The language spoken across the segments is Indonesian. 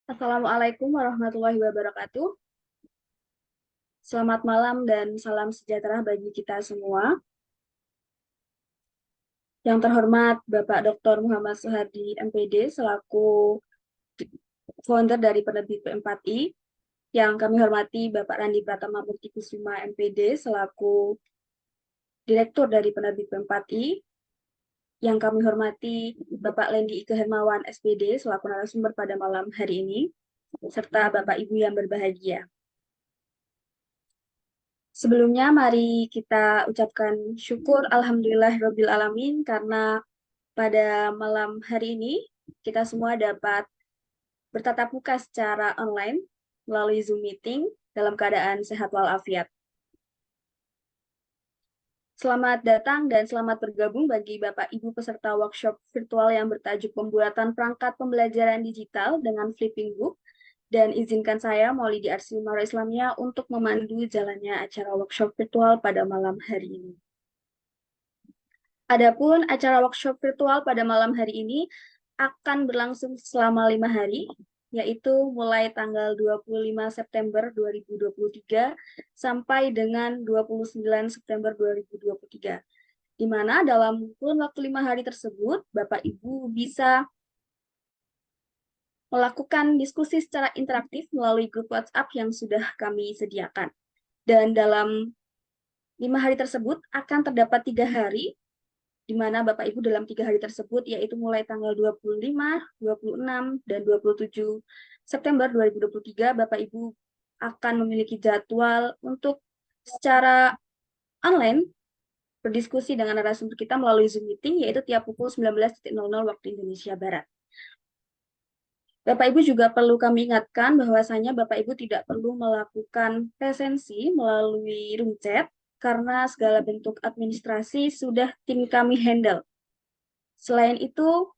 Assalamualaikum warahmatullahi wabarakatuh. Selamat malam dan salam sejahtera bagi kita semua. Yang terhormat Bapak Dr. Muhammad Soehardi MPD selaku founder dari Penerbit P4I. Yang kami hormati Bapak Randi Pratama Murti Kusuma MPD selaku Direktur dari Penerbit P4I. Yang kami hormati Bapak Lendi Ike Hermawan SPD selaku narasumber pada malam hari ini, serta Bapak Ibu yang berbahagia. Sebelumnya, mari kita ucapkan syukur Alhamdulillahirabbil alamin karena pada malam hari ini kita semua dapat bertatap muka secara online melalui Zoom meeting dalam keadaan sehat walafiat. Selamat datang dan selamat bergabung bagi Bapak Ibu peserta workshop virtual yang bertajuk pembuatan perangkat pembelajaran digital dengan Flipping Book. Dan izinkan saya, Maulidi Arsy Umaro Islamia, untuk memandu jalannya acara workshop virtual pada malam hari ini. Adapun acara workshop virtual pada malam hari ini akan berlangsung selama 5 hari, yaitu mulai tanggal 25 September 2023 sampai dengan 29 September 2023. Di mana dalam kurun waktu 5 hari tersebut, Bapak Ibu bisa melakukan diskusi secara interaktif melalui grup WhatsApp yang sudah kami sediakan. Dan dalam 5 hari tersebut akan terdapat 3 hari di mana Bapak Ibu dalam 3 hari tersebut, yaitu mulai tanggal 25, 26, dan 27 September 2023, Bapak Ibu akan memiliki jadwal untuk secara online berdiskusi dengan narasumber kita melalui Zoom meeting, yaitu tiap pukul 19.00 waktu Indonesia Barat. Bapak Ibu juga perlu kami ingatkan bahwasanya Bapak Ibu tidak perlu melakukan presensi melalui room chat karena segala bentuk administrasi sudah tim kami handle. Selain itu,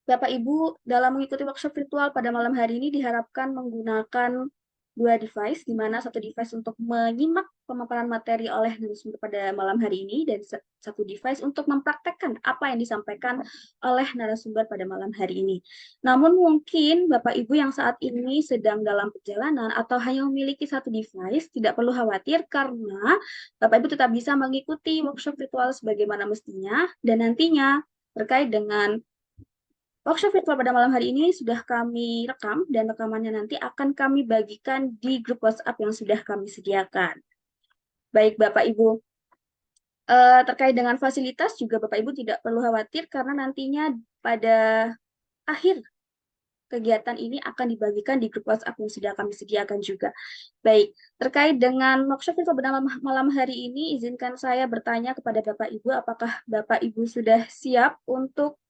Bapak Ibu dalam mengikuti workshop virtual pada malam hari ini diharapkan menggunakan 2 device, di mana satu device untuk menyimak pemaparan materi oleh narasumber pada malam hari ini, dan satu device untuk mempraktekkan apa yang disampaikan oleh narasumber pada malam hari ini. Namun mungkin Bapak Ibu yang saat ini sedang dalam perjalanan atau hanya memiliki satu device, tidak perlu khawatir karena Bapak Ibu tetap bisa mengikuti workshop virtual sebagaimana mestinya, dan nantinya terkait dengan workshop virtual pada malam hari ini sudah kami rekam dan rekamannya nanti akan kami bagikan di grup WhatsApp yang sudah kami sediakan. Baik Bapak Ibu, terkait dengan fasilitas juga Bapak Ibu tidak perlu khawatir karena nantinya pada akhir kegiatan ini akan dibagikan di grup WhatsApp yang sudah kami sediakan juga. Baik, terkait dengan workshop virtual pada malam hari ini, izinkan saya bertanya kepada Bapak Ibu, apakah Bapak Ibu sudah siap untuk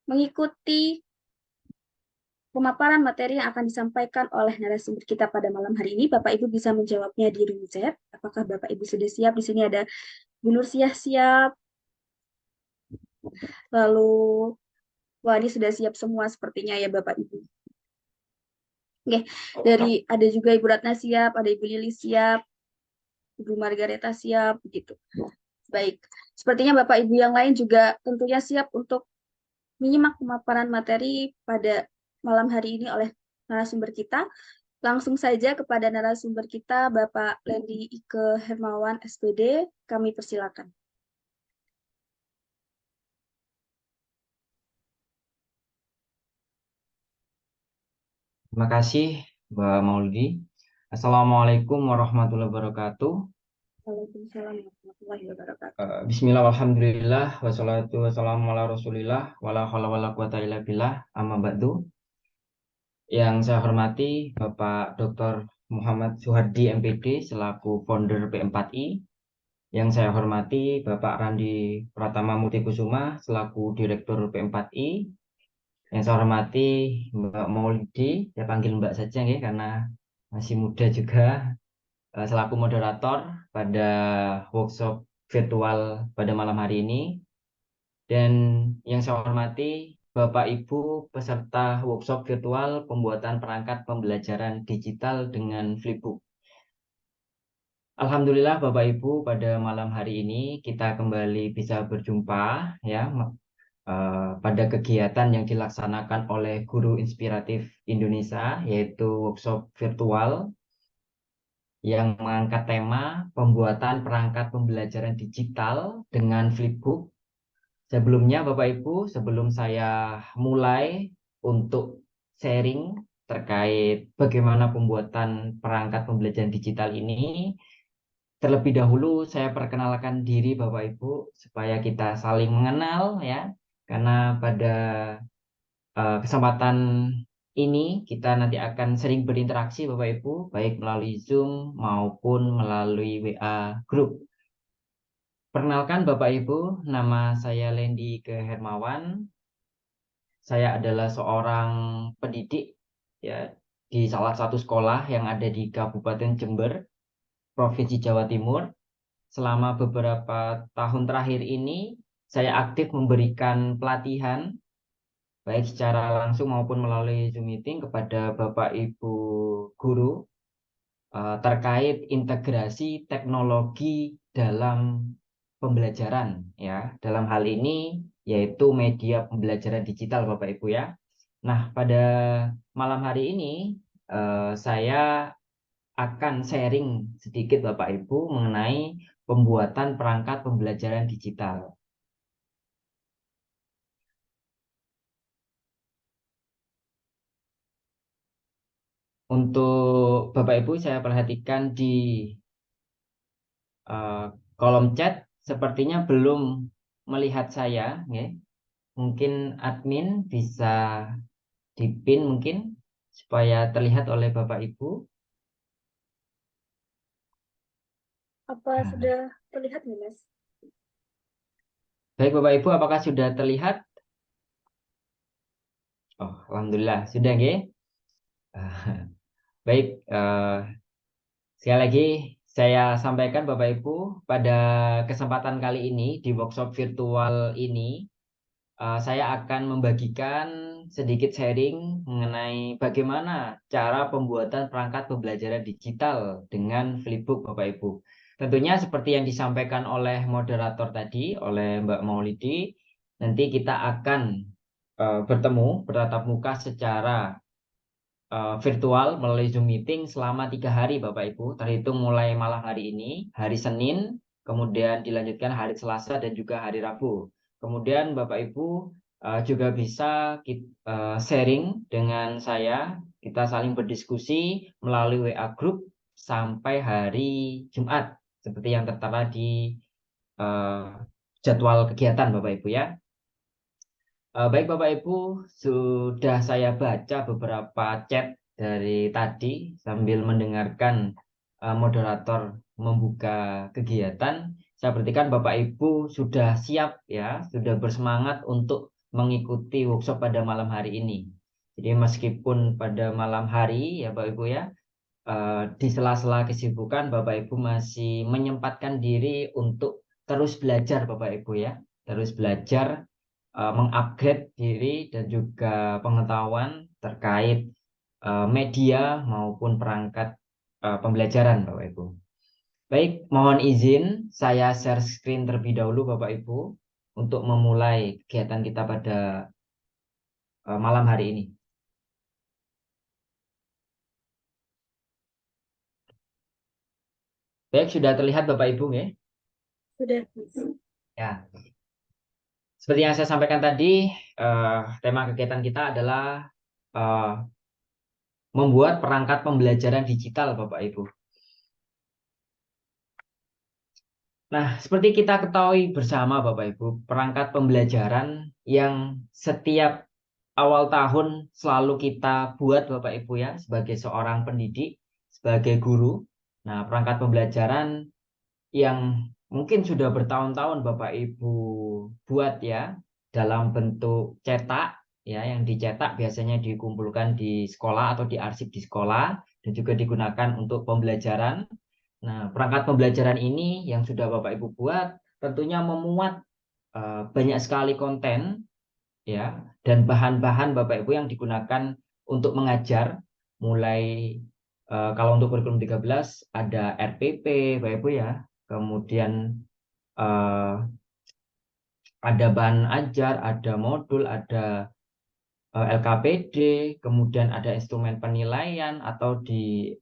mengikuti pemaparan materi yang akan disampaikan oleh narasumber kita pada malam hari ini? Bapak Ibu bisa menjawabnya di room chat. Apakah Bapak Ibu sudah siap? Di sini ada Bu Nur siap, lalu wah ini sudah siap semua sepertinya ya Bapak Ibu. Oke, dari ada juga Ibu Ratna siap, ada Ibu Lili siap, Ibu Margareta siap, begitu. Baik, sepertinya Bapak Ibu yang lain juga tentunya siap untuk menyimak pemaparan materi pada malam hari ini oleh narasumber kita. Langsung saja kepada narasumber kita, Bapak Lendi Ike Hermawan, SPD, kami persilakan. Terima kasih, Mbak Maulidi. Assalamualaikum warahmatullahi wabarakatuh. Waalaikumsalam warahmatullahi wabarakatuh. Bismillah, alhamdulillah, wassalatu wassalamu ala rasulillah, wala haula wala quwata illa billah, amma ba'du. Yang saya hormati Bapak Dr. Muhammad Soehardi MPD selaku founder P4I. Yang saya hormati Bapak Randi Pratama Multikusuma selaku Direktur P4I. Yang saya hormati Mbak Maulidi, ya panggil Mbak saja ya, karena masih muda juga, selaku moderator pada workshop virtual pada malam hari ini. Dan yang saya hormati Bapak Ibu peserta workshop virtual pembuatan perangkat pembelajaran digital dengan Flipbook. Alhamdulillah Bapak Ibu, pada malam hari ini kita kembali bisa berjumpa ya, pada kegiatan yang dilaksanakan oleh Guru Inspiratif Indonesia, yaitu workshop virtual yang mengangkat tema pembuatan perangkat pembelajaran digital dengan Flipbook. Sebelumnya, Bapak Ibu, sebelum saya mulai untuk sharing terkait bagaimana pembuatan perangkat pembelajaran digital ini, terlebih dahulu saya perkenalkan diri Bapak Ibu supaya kita saling mengenal ya. Karena pada kesempatan ini kita nanti akan sering berinteraksi Bapak Ibu, baik melalui Zoom maupun melalui WA Group. Perkenalkan Bapak Ibu, nama saya Lendi Hermawan. Saya adalah seorang pendidik ya di salah satu sekolah yang ada di Kabupaten Jember, Provinsi Jawa Timur. Selama beberapa tahun terakhir ini, saya aktif memberikan pelatihan baik secara langsung maupun melalui Zoom meeting kepada Bapak Ibu guru terkait integrasi teknologi dalam pembelajaran ya. Dalam hal ini yaitu media pembelajaran digital Bapak Ibu ya. Nah, pada malam hari ini saya akan sharing sedikit Bapak Ibu mengenai pembuatan perangkat pembelajaran digital. Untuk Bapak Ibu saya perhatikan di eh, kolom chat sepertinya belum melihat saya, ya. Mungkin admin bisa dipin mungkin supaya terlihat oleh Bapak Ibu. Apa Nah, sudah terlihat nih, Mas? baik Bapak Ibu, apakah sudah terlihat? Oh, Alhamdulillah sudah, ya. Baik, sekali lagi saya sampaikan Bapak Ibu pada kesempatan kali ini di workshop virtual ini saya akan membagikan sedikit sharing mengenai bagaimana cara pembuatan perangkat pembelajaran digital dengan Flipbook, Bapak Ibu. Tentunya seperti yang disampaikan oleh moderator tadi, oleh Mbak Maulidi, nanti kita akan bertemu, bertatap muka secara virtual melalui Zoom meeting selama 3 hari, Bapak Ibu. Terhitung mulai malam hari ini, hari Senin, kemudian dilanjutkan hari Selasa dan juga hari Rabu. Kemudian Bapak Ibu juga bisa sharing dengan saya, kita saling berdiskusi melalui WA Group sampai hari Jumat, seperti yang tertera di eh, jadwal kegiatan Bapak Ibu ya. Baik Bapak Ibu, sudah saya baca beberapa chat dari tadi sambil mendengarkan moderator membuka kegiatan. Saya perhatikan Bapak Ibu sudah siap ya, sudah bersemangat untuk mengikuti workshop pada malam hari ini. Jadi meskipun pada malam hari ya Bapak Ibu ya, di sela-sela kesibukan Bapak Ibu masih menyempatkan diri untuk terus belajar Bapak Ibu ya, terus belajar mengupgrade diri dan juga pengetahuan terkait media maupun perangkat pembelajaran Bapak Ibu. Baik, mohon izin saya share screen terlebih dahulu Bapak Ibu untuk memulai kegiatan kita pada malam hari ini. Baik, sudah terlihat Bapak Ibu ya? Sudah, Mas. Ya, seperti yang saya sampaikan tadi, tema kegiatan kita adalah eh, membuat perangkat pembelajaran digital Bapak Ibu. Nah, seperti kita ketahui bersama Bapak Ibu, perangkat pembelajaran yang setiap awal tahun selalu kita buat Bapak Ibu ya, sebagai seorang pendidik, sebagai guru. Nah, perangkat pembelajaran yang mungkin sudah bertahun-tahun Bapak Ibu buat ya, dalam bentuk cetak ya, yang dicetak biasanya dikumpulkan di sekolah atau diarsip di sekolah dan juga digunakan untuk pembelajaran. Nah, perangkat pembelajaran ini yang sudah Bapak Ibu buat tentunya memuat banyak sekali konten ya dan bahan-bahan Bapak Ibu yang digunakan untuk mengajar mulai kalau untuk kurikulum 13 ada RPP Bapak Ibu ya. Kemudian eh, ada bahan ajar, ada modul, ada LKPD, kemudian ada instrumen penilaian, atau di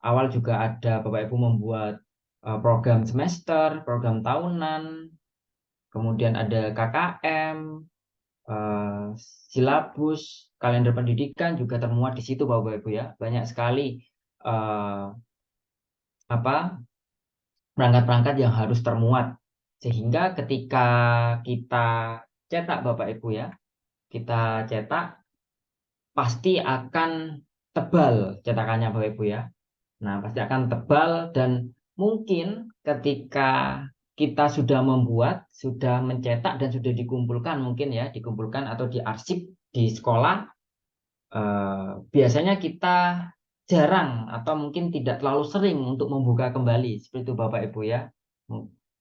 awal juga ada Bapak Ibu membuat program semester, program tahunan, kemudian ada KKM, eh, silabus, kalender pendidikan juga termuat di situ Bapak Ibu ya. Banyak sekali eh, apa perangkat-perangkat yang harus termuat, sehingga ketika kita cetak Bapak Ibu ya, kita cetak pasti akan tebal cetakannya Bapak Ibu ya. Nah, pasti akan tebal, dan mungkin ketika kita sudah membuat, sudah mencetak dan sudah dikumpulkan, mungkin ya dikumpulkan atau diarsip di sekolah, biasanya kita jarang atau mungkin tidak terlalu sering untuk membuka kembali seperti itu Bapak Ibu ya.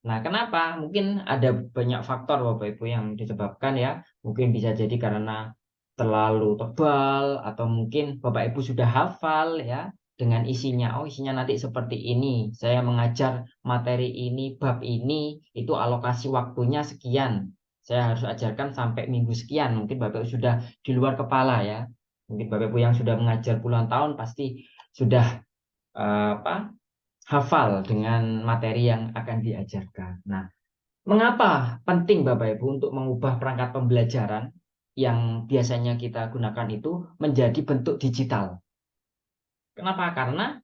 Nah, kenapa? Mungkin ada banyak faktor Bapak Ibu yang disebabkan ya. Mungkin bisa jadi karena terlalu tebal, atau mungkin Bapak Ibu sudah hafal ya dengan isinya. Oh, isinya nanti seperti ini. Saya mengajar materi ini, bab ini, itu alokasi waktunya sekian. Saya harus ajarkan sampai minggu sekian. Mungkin Bapak Ibu sudah di luar kepala ya. Mungkin Bapak Ibu yang sudah mengajar puluhan tahun pasti sudah hafal dengan materi yang akan diajarkan. Nah, mengapa penting Bapak Ibu untuk mengubah perangkat pembelajaran yang biasanya kita gunakan itu menjadi bentuk digital? Kenapa? Karena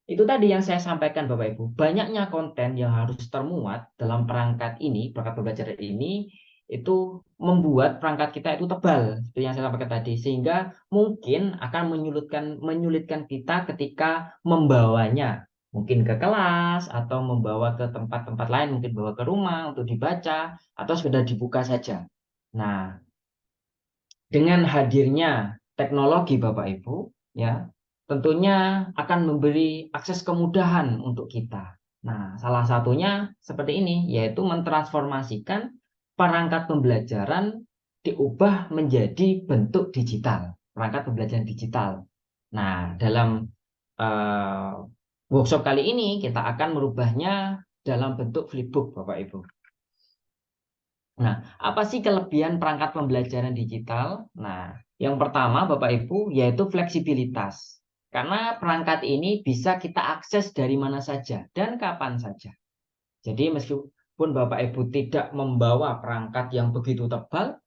itu tadi yang saya sampaikan Bapak Ibu, banyaknya konten yang harus termuat dalam perangkat ini, perangkat pembelajaran ini, itu membuat perangkat kita itu tebal, seperti yang saya sampaikan tadi, sehingga mungkin akan menyulitkan kita ketika membawanya, mungkin ke kelas atau membawa ke tempat-tempat lain, mungkin bawa ke rumah untuk dibaca atau sudah dibuka saja. Nah, dengan hadirnya teknologi Bapak Ibu, ya, tentunya akan memberi akses kemudahan untuk kita. Nah, salah satunya seperti ini, yaitu mentransformasikan perangkat pembelajaran diubah menjadi bentuk digital, perangkat pembelajaran digital. Nah, dalam uh, workshop kali ini kita akan merubahnya dalam bentuk flipbook, Bapak Ibu. Nah, apa sih kelebihan perangkat pembelajaran digital? Nah, yang pertama Bapak Ibu yaitu fleksibilitas. Karena perangkat ini bisa kita akses dari mana saja dan kapan saja. Jadi meskipun Bapak Ibu tidak membawa perangkat yang begitu tebal,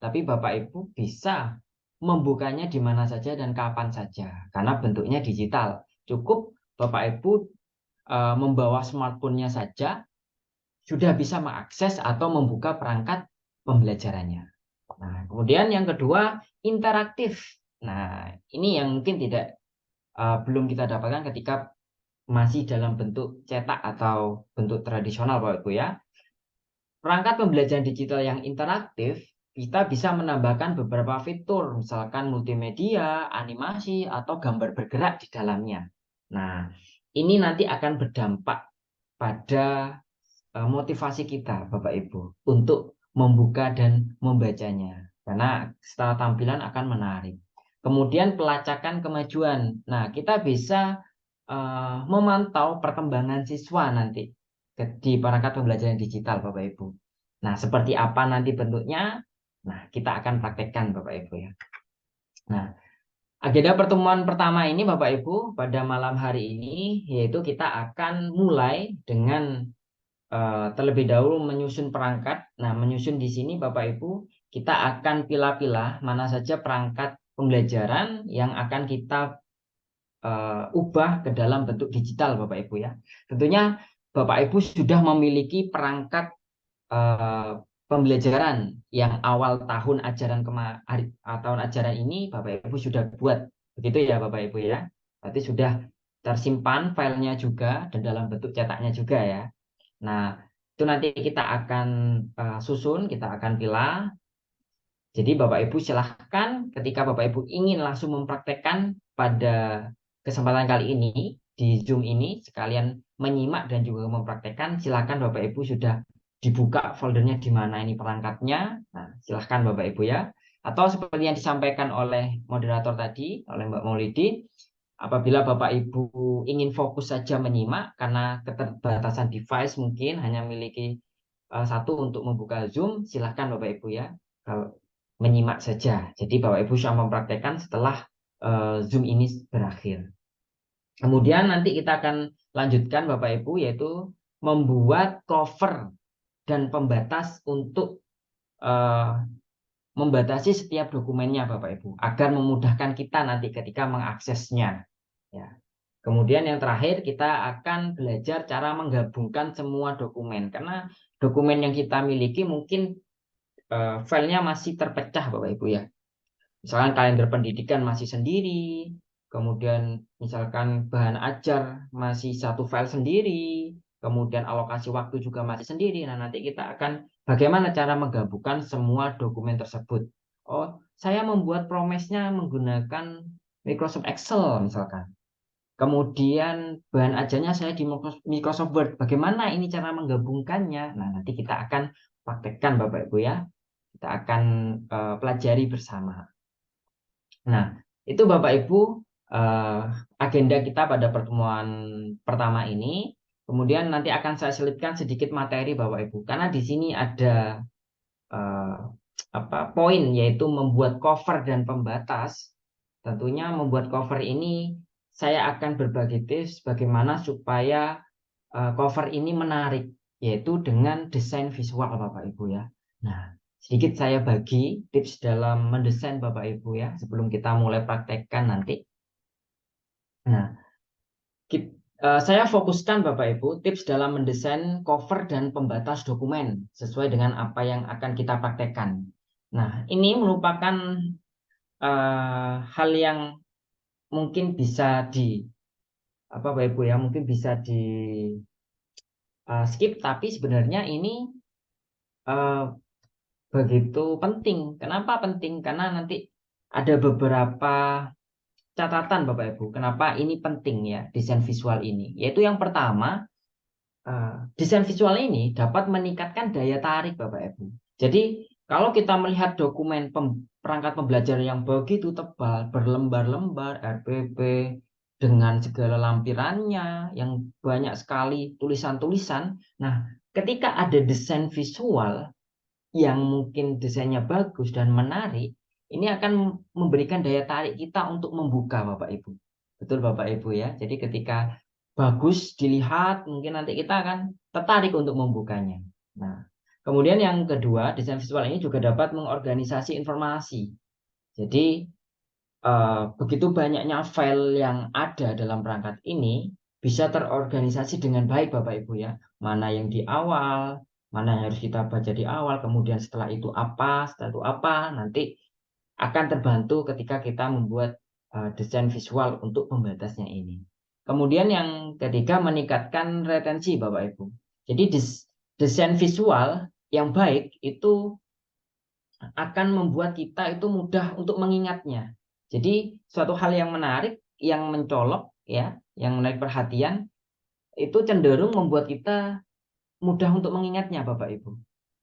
tapi Bapak Ibu bisa membukanya di mana saja dan kapan saja. Karena bentuknya digital. Cukup Bapak Ibu membawa smartphone-nya saja sudah bisa mengakses atau membuka perangkat pembelajarannya. Nah, kemudian yang kedua, interaktif. Nah, ini yang mungkin belum kita dapatkan ketika masih dalam bentuk cetak atau bentuk tradisional, Bapak Ibu ya. Perangkat pembelajaran digital yang interaktif, kita bisa menambahkan beberapa fitur, misalkan multimedia, animasi, atau gambar bergerak di dalamnya. Nah, ini nanti akan berdampak pada motivasi kita Bapak Ibu untuk membuka dan membacanya, karena setelah tampilan akan menarik. Kemudian pelacakan kemajuan. Nah, kita bisa memantau perkembangan siswa nanti di perangkat pembelajaran digital Bapak Ibu. Nah, seperti apa nanti bentuknya? Nah, kita akan praktekkan Bapak Ibu ya. Nah, agenda pertemuan pertama ini Bapak Ibu pada malam hari ini yaitu kita akan mulai dengan terlebih dahulu menyusun perangkat. Nah, menyusun di sini Bapak Ibu, kita akan pilah-pilah mana saja perangkat pembelajaran yang akan kita ubah ke dalam bentuk digital Bapak Ibu ya. Tentunya Bapak Ibu sudah memiliki perangkat pembelajaran yang awal tahun ajaran tahun ajaran ini Bapak Ibu sudah buat. Begitu ya Bapak Ibu ya. Berarti sudah tersimpan filenya juga dan dalam bentuk cetaknya juga ya. Nah, itu nanti kita akan susun, kita akan pilah. Jadi Bapak Ibu silahkan ketika Bapak Ibu ingin langsung mempraktekkan pada kesempatan kali ini, di Zoom ini, sekalian menyimak dan juga mempraktekkan, silahkan Bapak Ibu sudah dibuka foldernya di mana ini perangkatnya. Nah, silahkan Bapak Ibu ya. Atau seperti yang disampaikan oleh moderator tadi, oleh Mbak Maulidi, apabila Bapak Ibu ingin fokus saja menyimak karena keterbatasan device mungkin hanya memiliki satu untuk membuka Zoom, silahkan Bapak Ibu ya, kalau menyimak saja. Jadi Bapak Ibu bisa mempraktekkan setelah Zoom ini berakhir. Kemudian nanti kita akan lanjutkan Bapak Ibu, yaitu membuat cover dan pembatas untuk eh, membatasi setiap dokumennya Bapak Ibu, agar memudahkan kita nanti ketika mengaksesnya. Ya. Kemudian yang terakhir kita akan belajar cara menggabungkan semua dokumen, karena dokumen yang kita miliki mungkin filenya masih terpecah Bapak Ibu ya. Misalkan kalender pendidikan masih sendiri, kemudian misalkan bahan ajar masih satu file sendiri, kemudian alokasi waktu juga masih sendiri. Nah, nanti kita akan bagaimana cara menggabungkan semua dokumen tersebut. Oh, saya membuat promesnya menggunakan Microsoft Excel misalkan. Kemudian bahan ajarnya saya di Microsoft Word. Bagaimana ini cara menggabungkannya? Nah, nanti kita akan praktekkan Bapak Ibu ya. Kita akan pelajari bersama. Nah, itu Bapak Ibu eh, agenda kita pada pertemuan pertama ini. Kemudian nanti akan saya selipkan sedikit materi Bapak Ibu, karena di sini ada eh, poin, yaitu membuat cover dan pembatas. Tentunya membuat cover ini saya akan berbagi tips bagaimana supaya cover ini menarik, yaitu dengan desain visual Bapak Ibu ya. Nah, sedikit saya bagi tips dalam mendesain Bapak Ibu ya, sebelum kita mulai praktekkan nanti. Nah, saya fokuskan Bapak Ibu tips dalam mendesain cover dan pembatas dokumen sesuai dengan apa yang akan kita praktekkan. Nah, ini merupakan hal yang mungkin bisa di Bapak Ibu ya, mungkin bisa di skip, tapi sebenarnya ini uh, begitu penting. Kenapa penting? Karena nanti ada beberapa catatan Bapak Ibu. Kenapa ini penting ya, desain visual ini? Yaitu yang pertama, desain visual ini dapat meningkatkan daya tarik Bapak Ibu. Jadi kalau kita melihat dokumen perangkat pembelajaran yang begitu tebal, berlembar-lembar, RPP, dengan segala lampirannya, yang banyak sekali tulisan-tulisan. Nah, ketika ada desain visual yang mungkin desainnya bagus dan menarik, ini akan memberikan daya tarik kita untuk membuka Bapak Ibu. Betul Bapak Ibu ya. Jadi ketika bagus dilihat, mungkin nanti kita akan tertarik untuk membukanya. Nah, kemudian yang kedua, desain visual ini juga dapat mengorganisasi informasi. Jadi begitu banyaknya file yang ada dalam perangkat ini bisa terorganisasi dengan baik Bapak Ibu ya. Mana yang di awal, mana yang harus kita baca di awal, kemudian setelah itu apa, nanti akan terbantu ketika kita membuat desain visual untuk pembatasnya ini. Kemudian yang ketiga, meningkatkan retensi Bapak Ibu. Jadi desain visual yang baik itu akan membuat kita itu mudah untuk mengingatnya. Jadi suatu hal yang menarik, yang mencolok ya, yang menarik perhatian itu cenderung membuat kita mudah untuk mengingatnya Bapak Ibu.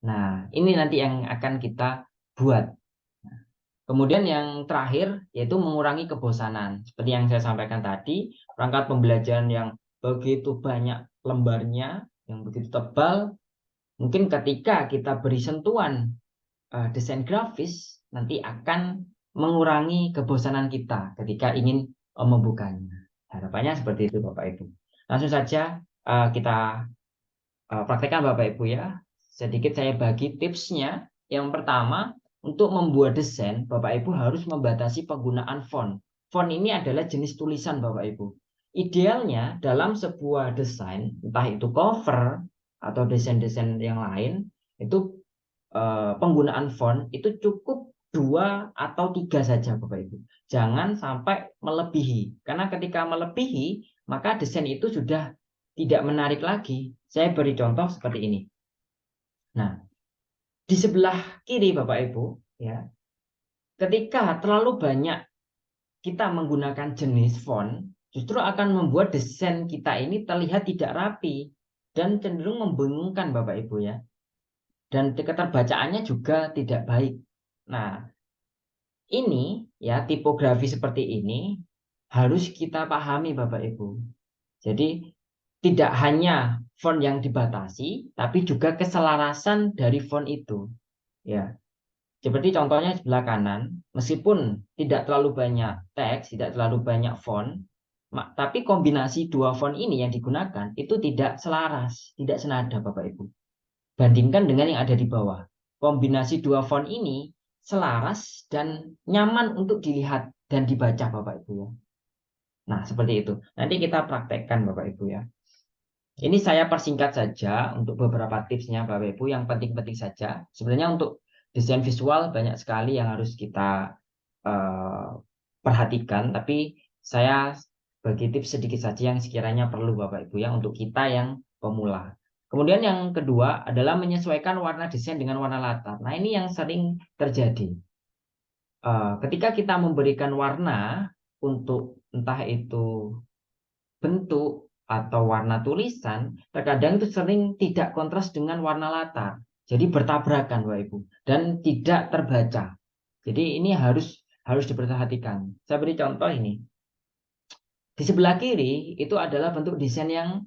Nah, ini nanti yang akan kita buat. Kemudian yang terakhir yaitu mengurangi kebosanan. Seperti yang saya sampaikan tadi, perangkat pembelajaran yang begitu banyak lembarnya, yang begitu tebal, mungkin ketika kita beri sentuhan desain grafis nanti akan mengurangi kebosanan kita ketika ingin membukanya. Harapannya seperti itu Bapak Ibu. Langsung saja kita praktekkan Bapak Ibu ya. Sedikit saya bagi tipsnya. Yang pertama, untuk membuat desain, Bapak Ibu harus membatasi penggunaan font. Font ini adalah jenis tulisan Bapak Ibu. Idealnya dalam sebuah desain, entah itu cover atau desain-desain yang lain, itu penggunaan font itu cukup 2 atau 3 saja Bapak Ibu. Jangan sampai melebihi. Karena ketika melebihi, maka desain itu sudah tidak menarik lagi. Saya beri contoh seperti ini. Nah, di sebelah kiri Bapak Ibu, ya, ketika terlalu banyak kita menggunakan jenis font, justru akan membuat desain kita ini terlihat tidak rapi dan cenderung membingungkan Bapak Ibu ya. Dan keterbacaannya juga tidak baik. Nah, ini ya tipografi seperti ini harus kita pahami Bapak Ibu. Jadi tidak hanya font yang dibatasi, tapi juga keselarasan dari font itu. Ya, seperti contohnya sebelah kanan, meskipun tidak terlalu banyak teks, tidak terlalu banyak font, tapi kombinasi dua font ini yang digunakan itu tidak selaras, tidak senada Bapak Ibu. Bandingkan dengan yang ada di bawah. Kombinasi dua font ini selaras dan nyaman untuk dilihat dan dibaca Bapak Ibu ya. Nah, seperti itu. Nanti kita praktekkan Bapak Ibu ya. Ini saya persingkat saja untuk beberapa tipsnya Bapak Ibu, yang penting-penting saja. Sebenarnya untuk desain visual banyak sekali yang harus kita perhatikan, tapi saya bagi tips sedikit saja yang sekiranya perlu Bapak Ibu ya untuk kita yang pemula. Kemudian yang kedua adalah menyesuaikan warna desain dengan warna latar. Nah, ini yang sering terjadi. Ketika kita memberikan warna untuk entah itu bentuk atau warna tulisan, terkadang itu sering tidak kontras dengan warna latar. Jadi bertabrakan Bapak Ibu dan tidak terbaca. Jadi ini harus diperhatikan. Saya beri contoh ini. Di sebelah kiri itu adalah bentuk desain yang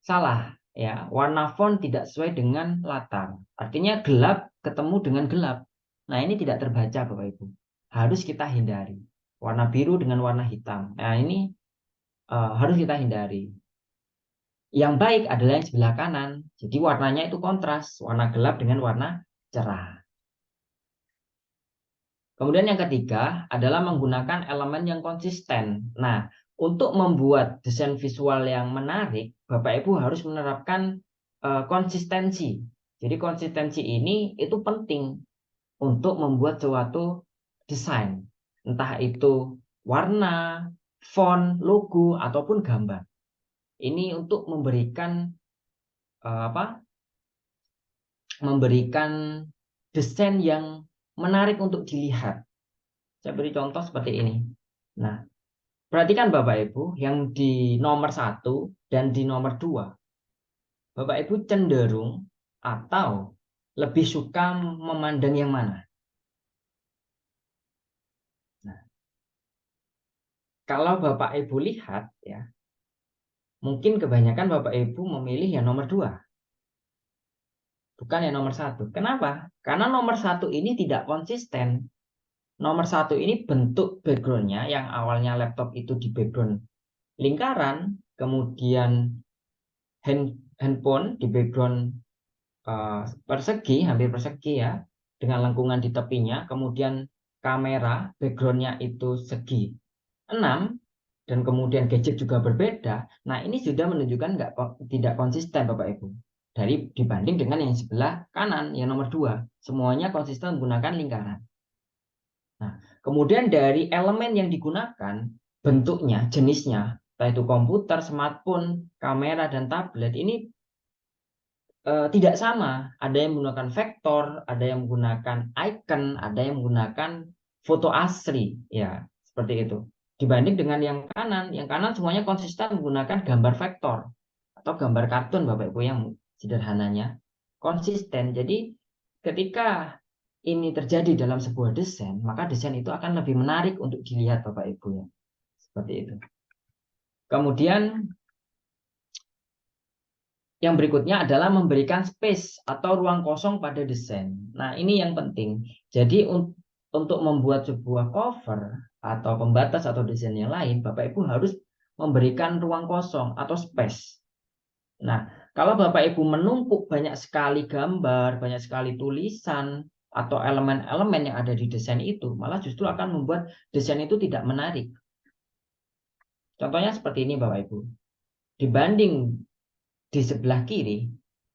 salah ya. Warna font tidak sesuai dengan latar. Artinya gelap ketemu dengan gelap. Nah, ini tidak terbaca Bapak Ibu. Harus kita hindari. Warna biru dengan warna hitam. Nah, ini harus kita hindari. Yang baik adalah yang sebelah kanan. Jadi warnanya itu kontras, warna gelap dengan warna cerah. Kemudian yang ketiga adalah menggunakan elemen yang konsisten. Nah, untuk membuat desain visual yang menarik, Bapak Ibu harus menerapkan konsistensi. Jadi konsistensi ini itu penting untuk membuat suatu desain. Entah itu warna, font, logo, ataupun gambar. Ini untuk memberikan memberikan desain yang menarik untuk dilihat. Saya beri contoh seperti ini. Nah, perhatikan Bapak Ibu, yang di nomor 1 dan di nomor 2. Bapak Ibu cenderung atau lebih suka memandang yang mana? Nah, kalau Bapak Ibu lihat ya, mungkin kebanyakan Bapak Ibu memilih yang nomor 2. Bukan yang nomor 1. Kenapa? Karena nomor 1 ini tidak konsisten. Nomor 1 ini bentuk backgroundnya yang awalnya laptop itu di background lingkaran, kemudian handphone di background persegi, hampir persegi ya, dengan lengkungan di tepinya, kemudian kamera backgroundnya itu segi 6, dan kemudian gadget juga berbeda. Nah, ini sudah menunjukkan tidak konsisten Bapak Ibu. Dibanding dengan yang sebelah kanan, yang nomor 2, semuanya konsisten menggunakan lingkaran. Nah, kemudian dari elemen yang digunakan, bentuknya, jenisnya, entah itu komputer, smartphone, kamera, dan tablet, ini tidak sama. Ada yang menggunakan vektor, ada yang menggunakan icon, ada yang menggunakan foto asli, ya seperti itu. Dibanding dengan yang kanan semuanya konsisten menggunakan gambar vektor atau gambar kartun Bapak Ibu yang sederhananya konsisten. Jadi ketika ini terjadi dalam sebuah desain, maka desain itu akan lebih menarik untuk dilihat Bapak Ibu ya. Seperti itu. Kemudian yang berikutnya adalah memberikan space atau ruang kosong pada desain. Nah, ini yang penting. Jadi untuk membuat sebuah cover atau pembatas atau desain yang lain, Bapak Ibu harus memberikan ruang kosong atau space. Nah, kalau Bapak Ibu menumpuk banyak sekali gambar, banyak sekali tulisan, atau elemen-elemen yang ada di desain itu, malah justru akan membuat desain itu tidak menarik. Contohnya seperti ini Bapak Ibu. Dibanding di sebelah kiri,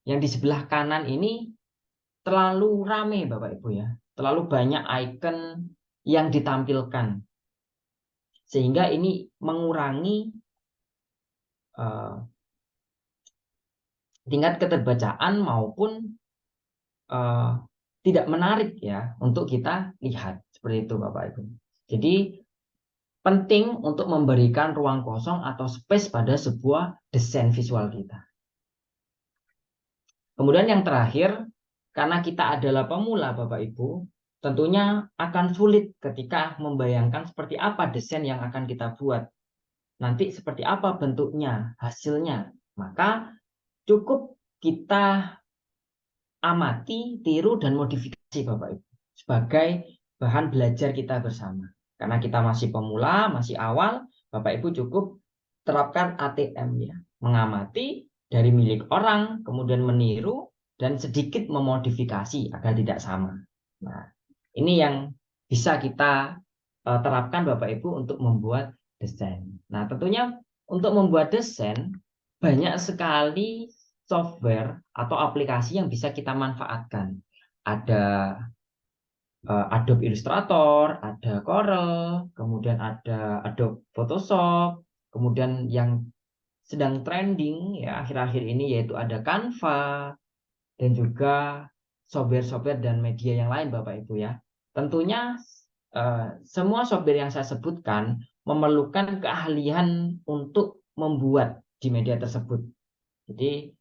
yang di sebelah kanan ini terlalu rame Bapak Ibu ya. Terlalu banyak icon yang ditampilkan. Sehingga ini mengurangi tingkat keterbacaan maupun tidak menarik ya untuk kita lihat. Seperti itu Bapak Ibu. Jadi penting untuk memberikan ruang kosong atau space pada sebuah desain visual kita. Kemudian yang terakhir, karena kita adalah pemula Bapak Ibu, tentunya akan sulit ketika membayangkan seperti apa desain yang akan kita buat. Nanti seperti apa bentuknya, hasilnya. Maka cukup kita amati, tiru, dan modifikasi Bapak Ibu sebagai bahan belajar kita bersama. Karena kita masih pemula, masih awal, Bapak Ibu cukup terapkan ATM ya, mengamati dari milik orang, kemudian meniru, dan sedikit memodifikasi agar tidak sama. Nah, ini yang bisa kita terapkan Bapak Ibu untuk membuat desain. Nah, tentunya untuk membuat desain banyak sekali software atau aplikasi yang bisa kita manfaatkan. Ada Adobe Illustrator, ada Corel, kemudian ada Adobe Photoshop, kemudian yang sedang trending ya akhir-akhir ini yaitu ada Canva dan juga software-software dan media yang lain Bapak Ibu ya. Tentunya semua software yang saya sebutkan memerlukan keahlian untuk membuat di media tersebut. Jadi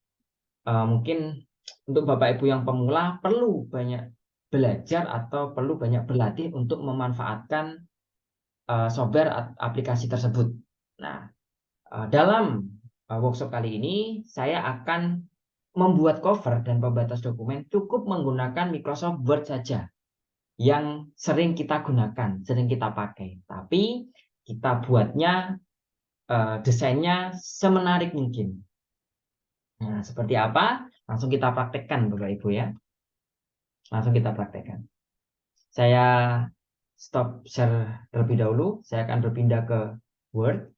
mungkin untuk Bapak Ibu yang pemula perlu banyak belajar atau perlu banyak berlatih untuk memanfaatkan software aplikasi tersebut. Nah, dalam workshop kali ini saya akan membuat cover dan pembatas dokumen cukup menggunakan Microsoft Word saja yang sering kita gunakan, sering kita pakai. Tapi kita buatnya desainnya semenarik mungkin. Nah, seperti apa? Langsung kita praktekkan Bapak Ibu ya. Langsung kita praktekkan. Saya stop share terlebih dahulu. Saya akan berpindah ke Word.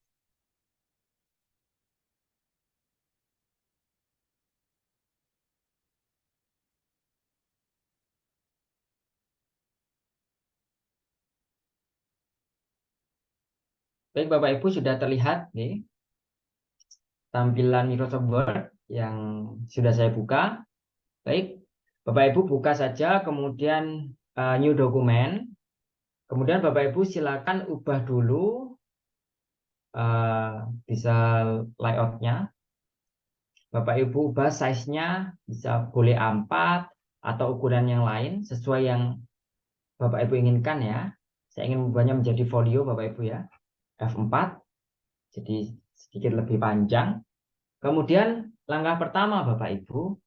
Baik Bapak Ibu sudah terlihat nih tampilan Microsoft Word yang sudah saya buka. Baik, Bapak Ibu buka saja kemudian new document. Kemudian Bapak Ibu silakan ubah dulu bisa layoutnya. Bapak Ibu ubah size-nya bisa boleh A4 atau ukuran yang lain sesuai yang Bapak Ibu inginkan ya. Saya ingin membuatnya menjadi folio Bapak Ibu ya. F4 jadi sedikit lebih panjang. Kemudian langkah pertama Bapak Ibu,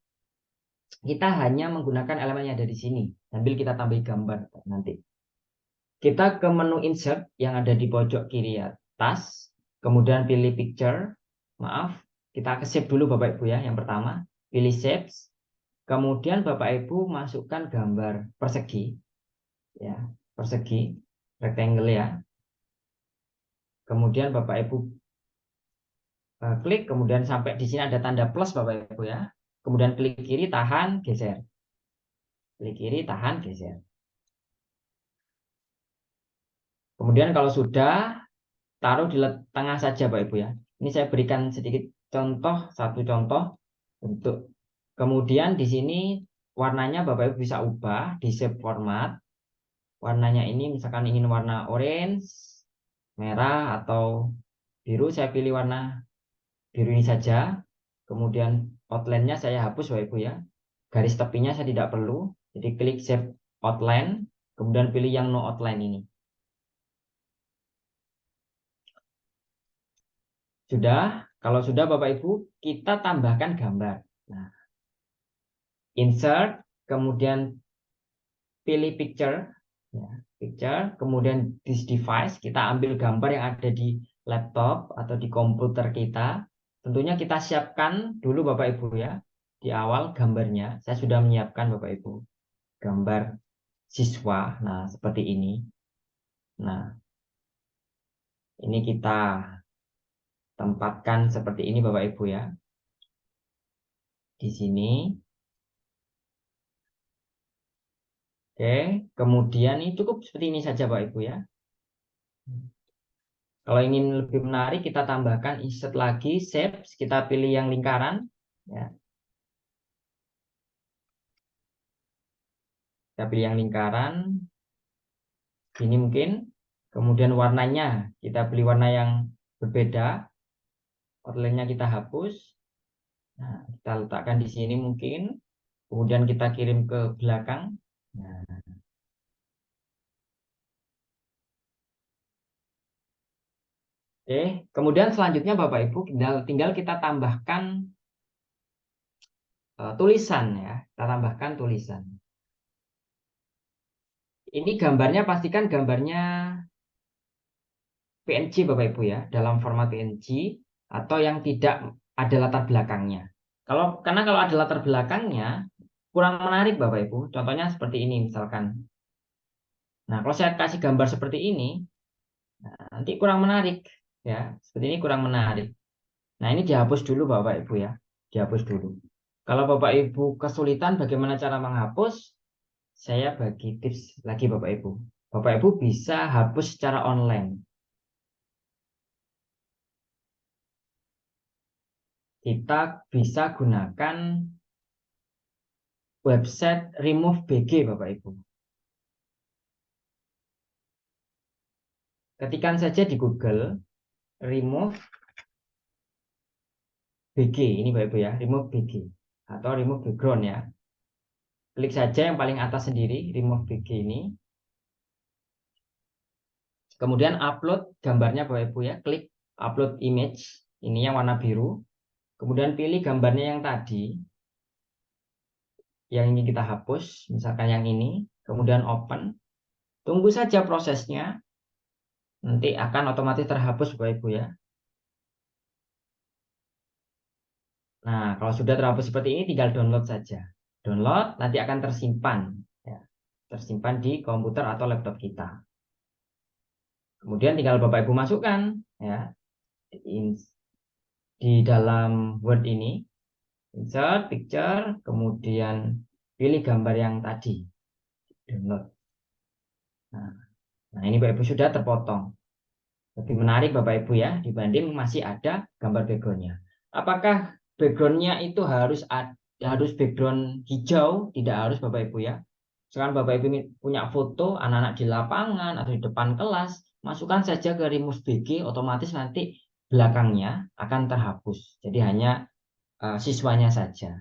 kita hanya menggunakan elemen yang ada di sini sambil kita tambah gambar nanti. Kita ke menu insert yang ada di pojok kiri atas, kemudian pilih picture. Maaf, kita ke shape dulu Bapak Ibu ya. Yang pertama, pilih shapes. Kemudian Bapak Ibu masukkan gambar persegi ya, persegi rectangle ya. Kemudian Bapak Ibu klik, kemudian sampai di sini ada tanda plus Bapak Ibu ya. Kemudian klik kiri, tahan, geser. Klik kiri, tahan, geser. Kemudian kalau sudah, taruh di tengah saja Bapak Ibu ya. Ini saya berikan sedikit contoh, satu contoh untuk kemudian di sini warnanya Bapak Ibu bisa ubah di shape format. Warnanya ini misalkan ingin warna orange, merah atau biru, saya pilih warna biru ini saja. Kemudian outline-nya saya hapus Bapak Ibu ya. Garis tepinya saya tidak perlu. Jadi klik save outline, kemudian pilih yang no outline ini. Sudah, kalau sudah Bapak Ibu, kita tambahkan gambar. Nah, insert, kemudian pilih picture, ya, picture, kemudian this device, kita ambil gambar yang ada di laptop atau di komputer kita. Tentunya kita siapkan dulu Bapak Ibu ya, di awal gambarnya. Saya sudah menyiapkan Bapak Ibu gambar siswa. Nah, seperti ini. Nah, ini kita tempatkan seperti ini Bapak Ibu ya. Di sini. Oke, kemudian ini cukup seperti ini saja Bapak Ibu ya. Kalau ingin lebih menarik kita tambahkan insert lagi shapes, kita pilih yang lingkaran ya. Kita pilih yang lingkaran. Ini mungkin. Kemudian warnanya kita pilih warna yang berbeda. Outline-nya kita hapus. Nah, kita letakkan di sini mungkin. Kemudian kita kirim ke belakang. Nah, Oke, kemudian selanjutnya Bapak Ibu tinggal kita tambahkan tulisan ya, kita tambahkan tulisan. Ini gambarnya pastikan gambarnya PNG Bapak Ibu ya, dalam format PNG atau yang tidak ada latar belakangnya. Karena kalau ada latar belakangnya kurang menarik Bapak Ibu. Contohnya seperti ini misalkan. Nah, kalau saya kasih gambar seperti ini, nanti kurang menarik ya. Seperti ini kurang menarik. Nah, ini dihapus dulu Bapak Ibu ya. Dihapus dulu. Kalau Bapak Ibu kesulitan bagaimana cara menghapus, saya bagi tips lagi Bapak Ibu. Bapak Ibu bisa hapus secara online. Kita bisa gunakan website Remove BG Bapak Ibu. Ketikkan saja di Google Remove BG ini Bapak Ibu ya, Remove BG atau Remove Background ya. Klik saja yang paling atas sendiri Remove BG ini. Kemudian upload gambarnya Bapak Ibu ya, klik upload image ini yang warna biru. Kemudian pilih gambarnya yang tadi yang ingin kita hapus, misalkan yang ini, kemudian open. Tunggu saja prosesnya, nanti akan otomatis terhapus Bapak Ibu ya. Nah, kalau sudah terhapus seperti ini, tinggal download saja. Download, nanti akan tersimpan. Ya, tersimpan di komputer atau laptop kita. Kemudian tinggal Bapak Ibu masukkan ya di dalam Word ini. Insert picture, kemudian pilih gambar yang tadi. Download. Nah, ini Bapak Ibu sudah terpotong. Lebih menarik Bapak Ibu ya, dibanding masih ada gambar backgroundnya. Apakah backgroundnya itu harus background hijau? Tidak harus Bapak Ibu ya. Sekarang Bapak Ibu punya foto anak-anak di lapangan atau di depan kelas, masukkan saja ke Remove BG, otomatis nanti belakangnya akan terhapus. Jadi hanya siswanya saja.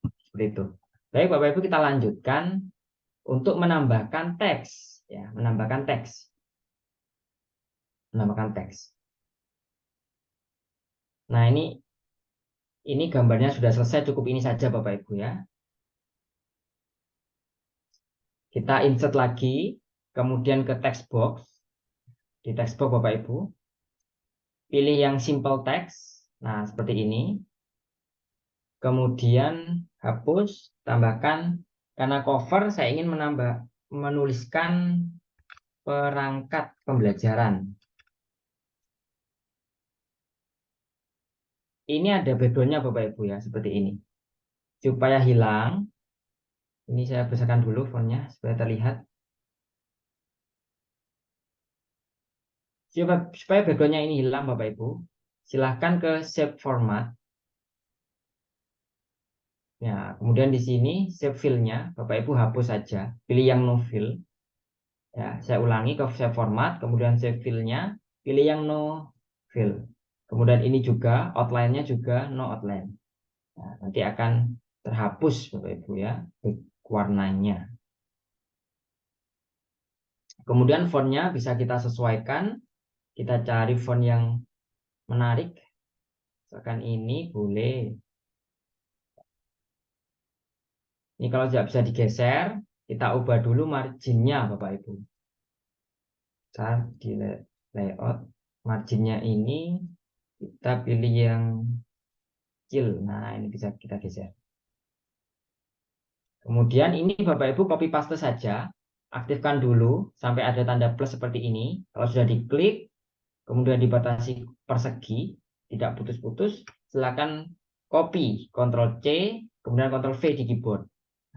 Seperti itu. Baik Bapak Ibu, kita lanjutkan untuk menambahkan teks ya, menambahkan teks. Menambahkan teks. Nah, ini gambarnya sudah selesai, cukup ini saja Bapak Ibu ya. Kita insert lagi, kemudian ke text box. Di text box Bapak Ibu, pilih yang simple text. Nah, seperti ini. Kemudian hapus, tambahkan, karena cover saya ingin menuliskan perangkat pembelajaran. Ini ada backgroundnya Bapak Ibu ya, seperti ini. Supaya hilang, ini saya besarkan dulu fontnya supaya terlihat. Supaya backgroundnya ini hilang Bapak Ibu, silahkan ke save format. Ya, kemudian di sini save fill-nya, Bapak Ibu hapus saja, pilih yang no fill. Ya, saya ulangi ke save format, kemudian save fill-nya, pilih yang no fill. Kemudian ini juga outline-nya juga no outline. Nah, nanti akan terhapus Bapak Ibu ya, warnanya. Kemudian fontnya bisa kita sesuaikan, kita cari font yang menarik. Misalkan ini boleh. Ini kalau tidak bisa digeser, kita ubah dulu marginnya Bapak Ibu. Saat di layout, marginnya ini kita pilih yang kecil. Nah, ini bisa kita geser. Kemudian ini Bapak Ibu copy paste saja. Aktifkan dulu sampai ada tanda plus seperti ini. Kalau sudah diklik, kemudian dibatasi persegi, tidak putus-putus, silakan copy, Ctrl C, kemudian Ctrl V di keyboard.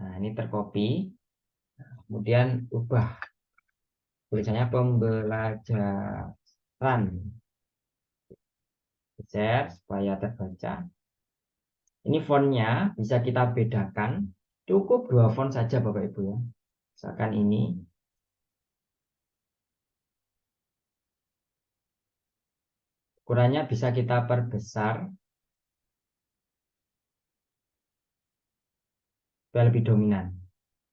Nah, ini tercopy. Kemudian ubah tulisannya pembelajaran. Share supaya terbaca. Ini fontnya bisa kita bedakan. Cukup 2 font saja Bapak Ibu ya. Misalkan ini. Ukurannya bisa kita perbesar. Supaya lebih dominan.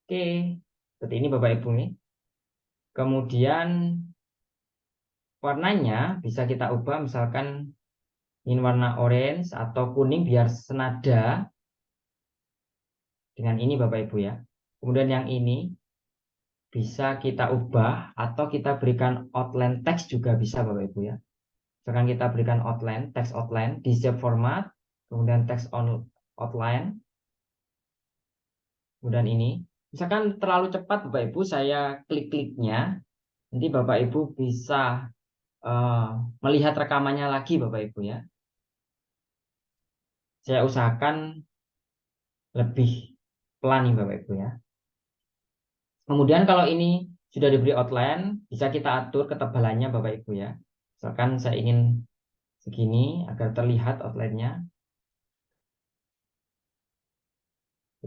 Oke. Seperti ini Bapak Ibu nih. Kemudian warnanya bisa kita ubah, misalkan ingin warna orange atau kuning biar senada dengan ini Bapak Ibu ya. Kemudian yang ini bisa kita ubah atau kita berikan outline teks juga bisa Bapak Ibu ya. Misalkan kita berikan outline, teks outline di shape format, kemudian teks outline, kemudian ini. Misalkan terlalu cepat Bapak Ibu, saya klik-kliknya, nanti Bapak Ibu bisa melihat rekamannya lagi Bapak Ibu ya. Saya usahakan lebih pelan nih Bapak Ibu ya. Kemudian kalau ini sudah diberi outline, bisa kita atur ketebalannya Bapak Ibu ya. Misalkan saya ingin segini agar terlihat outline-nya.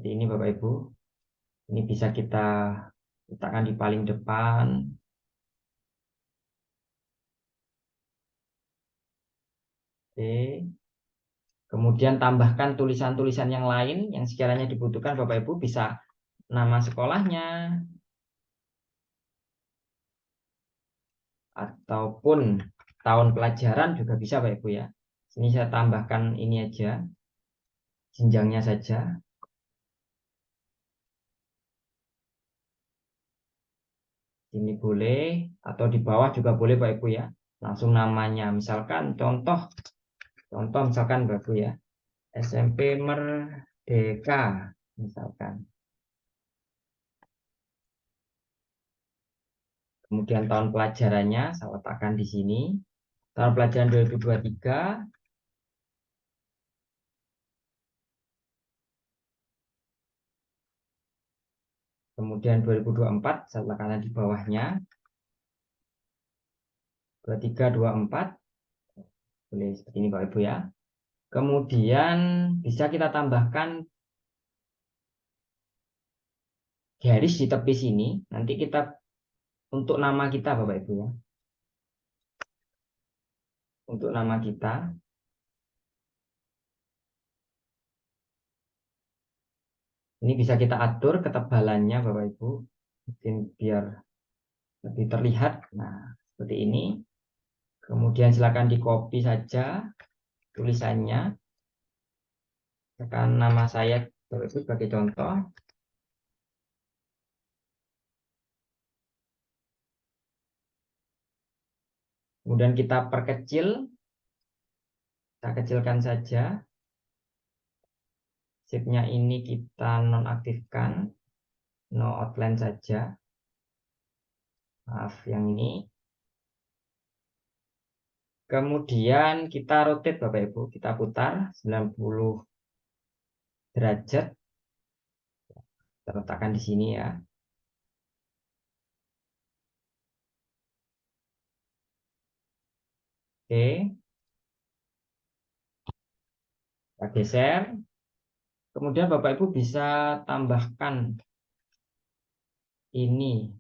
Jadi ini Bapak Ibu. Ini bisa kita letakkan di paling depan. Oke. Kemudian tambahkan tulisan-tulisan yang lain yang sekiranya dibutuhkan Bapak Ibu, bisa nama sekolahnya ataupun tahun pelajaran juga bisa Bapak Ibu ya. Sini saya tambahkan ini aja, jenjangnya saja. Ini boleh, atau di bawah juga boleh Bapak Ibu ya. Langsung namanya, misalkan contoh misalkan Bapak Ibu ya, SMP Merdeka misalkan. Kemudian tahun pelajarannya saya letakkan di sini. Tahun pelajaran 2023. Kemudian 2024 saya letakkan di bawahnya. 23, 24. Boleh seperti ini Bapak Ibu ya. Kemudian bisa kita tambahkan garis di tepi sini. Nanti kita untuk nama kita Bapak Ibu ya. Untuk nama kita. Ini bisa kita atur ketebalannya Bapak Ibu. Mungkin biar lebih terlihat. Nah, seperti ini. Kemudian silakan di copy saja tulisannya. Tekan nama saya Bapak Ibu sebagai contoh. Kemudian kita perkecil. Kita kecilkan saja. Shape-nya ini kita nonaktifkan. No outline saja. Maaf yang ini. Kemudian kita rotate Bapak Ibu. Kita putar 90 derajat. Kita letakkan di sini ya. Oke. Kita geser. Kemudian Bapak Ibu bisa tambahkan ini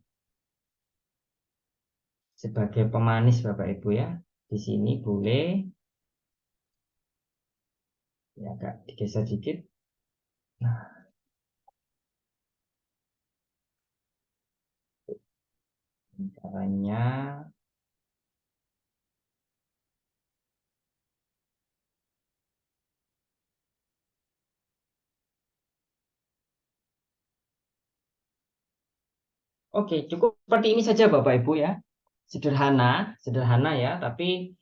sebagai pemanis Bapak Ibu ya. Di sini boleh. Ya, agak digeser dikit. Nah, caranya. Oke, cukup seperti ini saja Bapak Ibu ya. Sederhana ya, tapi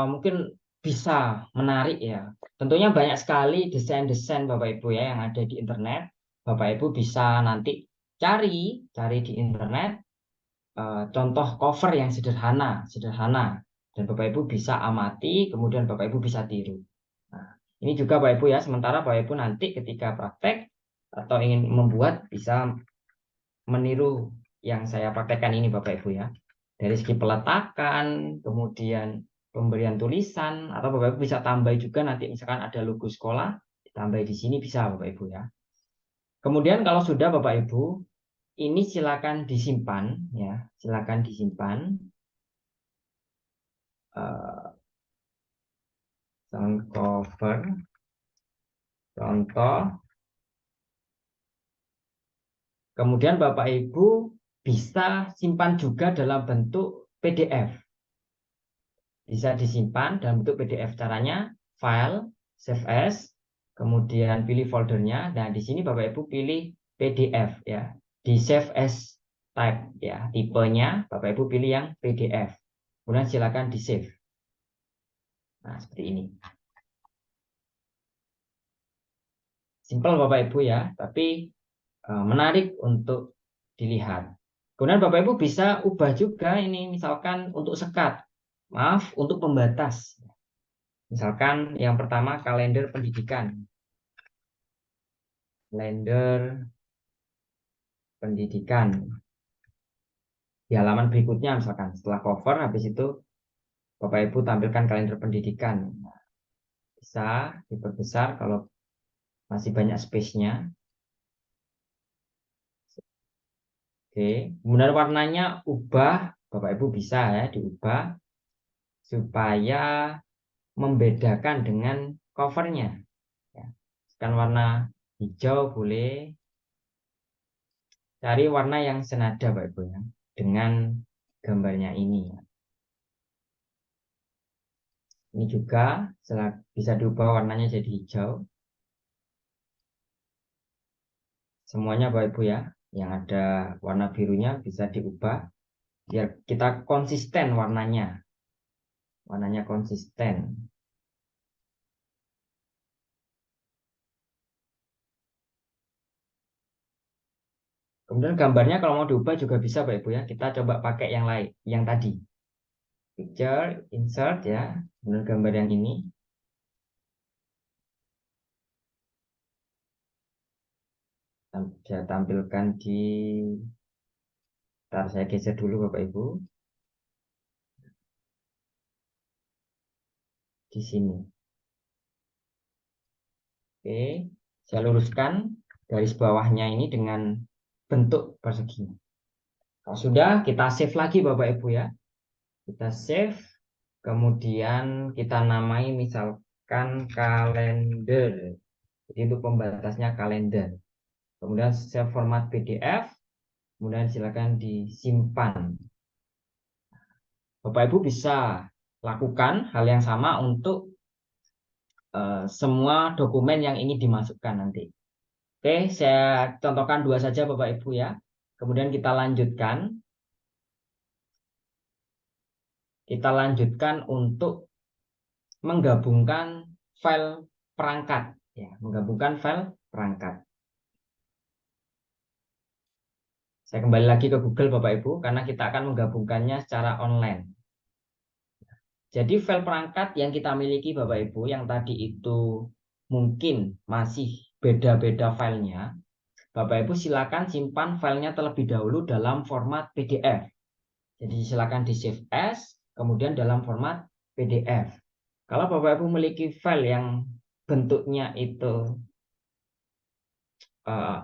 mungkin bisa menarik ya. Tentunya banyak sekali desain-desain Bapak Ibu ya yang ada di internet. Bapak Ibu bisa nanti cari di internet contoh cover yang sederhana, dan Bapak Ibu bisa amati, kemudian Bapak Ibu bisa tiru. Nah, ini juga Bapak Ibu ya, sementara Bapak Ibu nanti ketika praktek atau ingin membuat bisa meniru yang saya praktekkan ini Bapak Ibu ya. Dari segi peletakan, kemudian pemberian tulisan, atau Bapak Ibu bisa tambah juga nanti misalkan ada logo sekolah, ditambah di sini bisa Bapak Ibu ya. Kemudian kalau sudah Bapak Ibu, ini silakan disimpan ya, silakan disimpan. Sound cover, contoh. Kemudian Bapak Ibu bisa simpan juga dalam bentuk PDF. bisa disimpan dalam bentuk PDF. Caranya file, save as, kemudian pilih foldernya. Nah, di sini Bapak Ibu pilih PDF ya. Di save as type ya, tipenya Bapak Ibu pilih yang PDF. Kemudian silakan di save. Nah, seperti ini. Simple Bapak Ibu ya, tapi menarik untuk dilihat. Kemudian Bapak Ibu bisa ubah juga ini, misalkan untuk sekat, maaf, untuk pembatas. Misalkan yang pertama kalender pendidikan. Kalender pendidikan. Di halaman berikutnya misalkan setelah cover, habis itu Bapak Ibu tampilkan kalender pendidikan. Bisa diperbesar kalau masih banyak space-nya. Oke, kemudian warnanya ubah, Bapak Ibu bisa ya diubah supaya membedakan dengan covernya. Ya. Kan warna hijau boleh, cari warna yang senada Bapak Ibu ya dengan gambarnya ini. Ini juga bisa diubah warnanya jadi hijau. Semuanya Bapak Ibu ya, yang ada warna birunya bisa diubah biar kita konsisten warnanya. Warnanya konsisten. Kemudian gambarnya kalau mau diubah juga bisa Bapak Ibu ya. Kita coba pakai yang lain, yang tadi. Picture, insert ya. Kemudian gambar yang ini. Saya tampilkan di, ntar saya geser dulu Bapak Ibu. Di sini. Oke, saya luruskan garis bawahnya ini dengan bentuk persegi. Kalau sudah, kita save lagi Bapak Ibu ya. Kita save, kemudian kita namai misalkan kalender. Jadi untuk pembatasnya kalender. Kemudian save format PDF, kemudian silakan disimpan. Bapak Ibu bisa lakukan hal yang sama untuk semua dokumen yang ingin dimasukkan nanti. Oke, saya contohkan dua saja Bapak Ibu ya. Kemudian kita lanjutkan. Kita lanjutkan untuk menggabungkan file perangkat. Ya, menggabungkan file perangkat. Saya kembali lagi ke Google Bapak Ibu, karena kita akan menggabungkannya secara online. Jadi file perangkat yang kita miliki Bapak Ibu, yang tadi itu mungkin masih beda-beda filenya. Bapak Ibu silakan simpan filenya terlebih dahulu dalam format PDF. Jadi silakan di save as, kemudian dalam format PDF. Kalau Bapak Ibu memiliki file yang bentuknya itu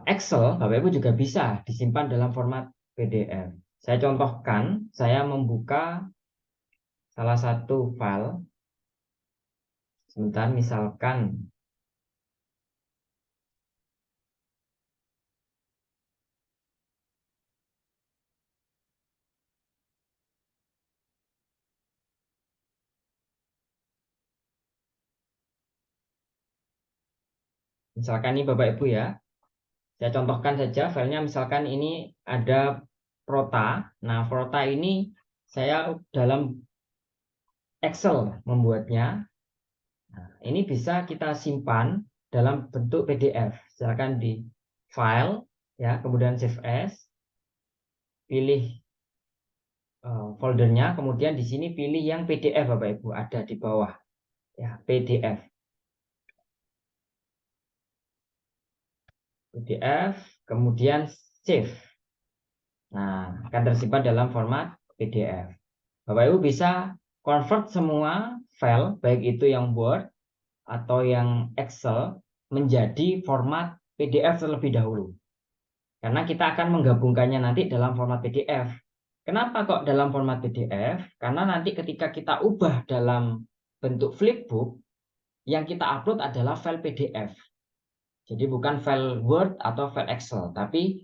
Excel, Bapak Ibu juga bisa disimpan dalam format PDF. Saya contohkan, saya membuka salah satu file. Sebentar, misalkan ini Bapak Ibu ya. Saya contohkan saja filenya, misalkan ini ada Prota. Nah, Prota ini saya dalam Excel membuatnya. Nah, ini bisa kita simpan dalam bentuk PDF. Silakan di file ya, kemudian save as, pilih foldernya, kemudian di sini pilih yang PDF Bapak Ibu, ada di bawah ya, PDF. PDF, kemudian save. Nah, akan tersimpan dalam format PDF. Bapak Ibu bisa convert semua file, baik itu yang Word atau yang Excel, menjadi format PDF terlebih dahulu. Karena kita akan menggabungkannya nanti dalam format PDF. Kenapa kok dalam format PDF? Karena nanti ketika kita ubah dalam bentuk flipbook, yang kita upload adalah file PDF. Jadi bukan file Word atau file Excel, tapi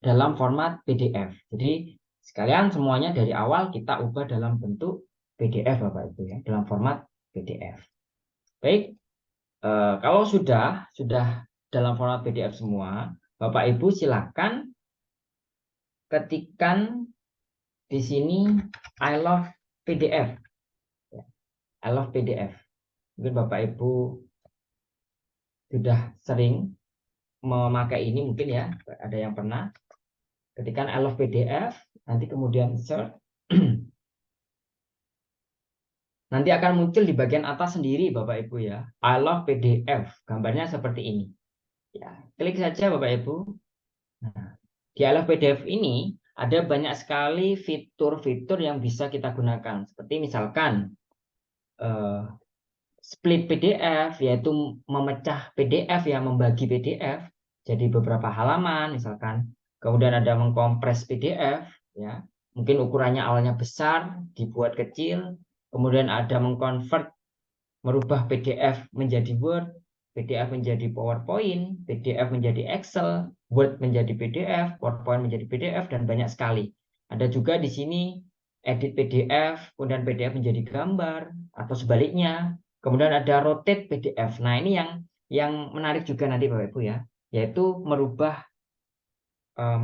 dalam format PDF. Jadi sekalian semuanya dari awal kita ubah dalam bentuk PDF Bapak Ibu ya, dalam format PDF. Baik, kalau sudah dalam format PDF semua, Bapak Ibu silakan ketikkan di sini I love PDF. I love PDF. Mungkin Bapak Ibu sudah sering memakai ini mungkin ya, ada yang pernah. Ketikkan I love PDF, nanti kemudian search. Nanti akan muncul di bagian atas sendiri Bapak Ibu ya. I love PDF. Gambarnya seperti ini. Ya, klik saja Bapak Ibu. Nah, di I love PDF ini ada banyak sekali fitur-fitur yang bisa kita gunakan. Seperti misalkan split PDF, yaitu memecah PDF ya, membagi PDF jadi beberapa halaman misalkan. Kemudian ada mengkompres PDF ya. Mungkin ukurannya awalnya besar, dibuat kecil. Kemudian ada mengkonvert, merubah PDF menjadi Word, PDF menjadi PowerPoint, PDF menjadi Excel, Word menjadi PDF, PowerPoint menjadi PDF, dan banyak sekali. Ada juga di sini edit PDF, kemudian PDF menjadi gambar, atau sebaliknya. Kemudian ada rotate PDF. Nah, ini yang menarik juga nanti Bapak Ibu ya, yaitu merubah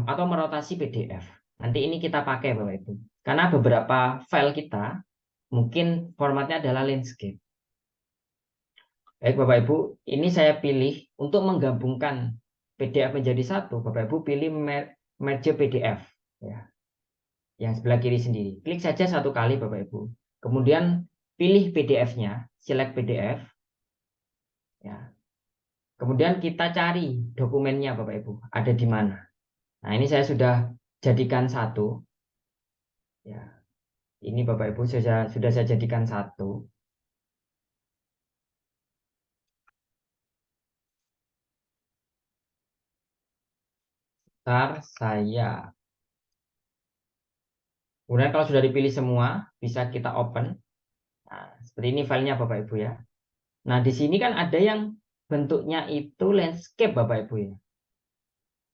atau merotasi PDF. Nanti ini kita pakai Bapak Ibu. Karena beberapa file kita mungkin formatnya adalah landscape. Baik Bapak Ibu, ini saya pilih untuk menggabungkan PDF menjadi satu. Bapak Ibu pilih merge PDF ya, yang sebelah kiri sendiri. Klik saja satu kali Bapak Ibu. Kemudian pilih PDF-nya, select PDF ya. Kemudian kita cari dokumennya Bapak Ibu, ada di mana. Nah, ini saya sudah jadikan satu ya. Ini Bapak Ibu sudah saya jadikan satu. Ntar saya. Kemudian kalau sudah dipilih semua, bisa kita open. Nah, seperti ini filenya Bapak Ibu ya. Nah, di sini kan ada yang bentuknya itu landscape Bapak Ibu ya.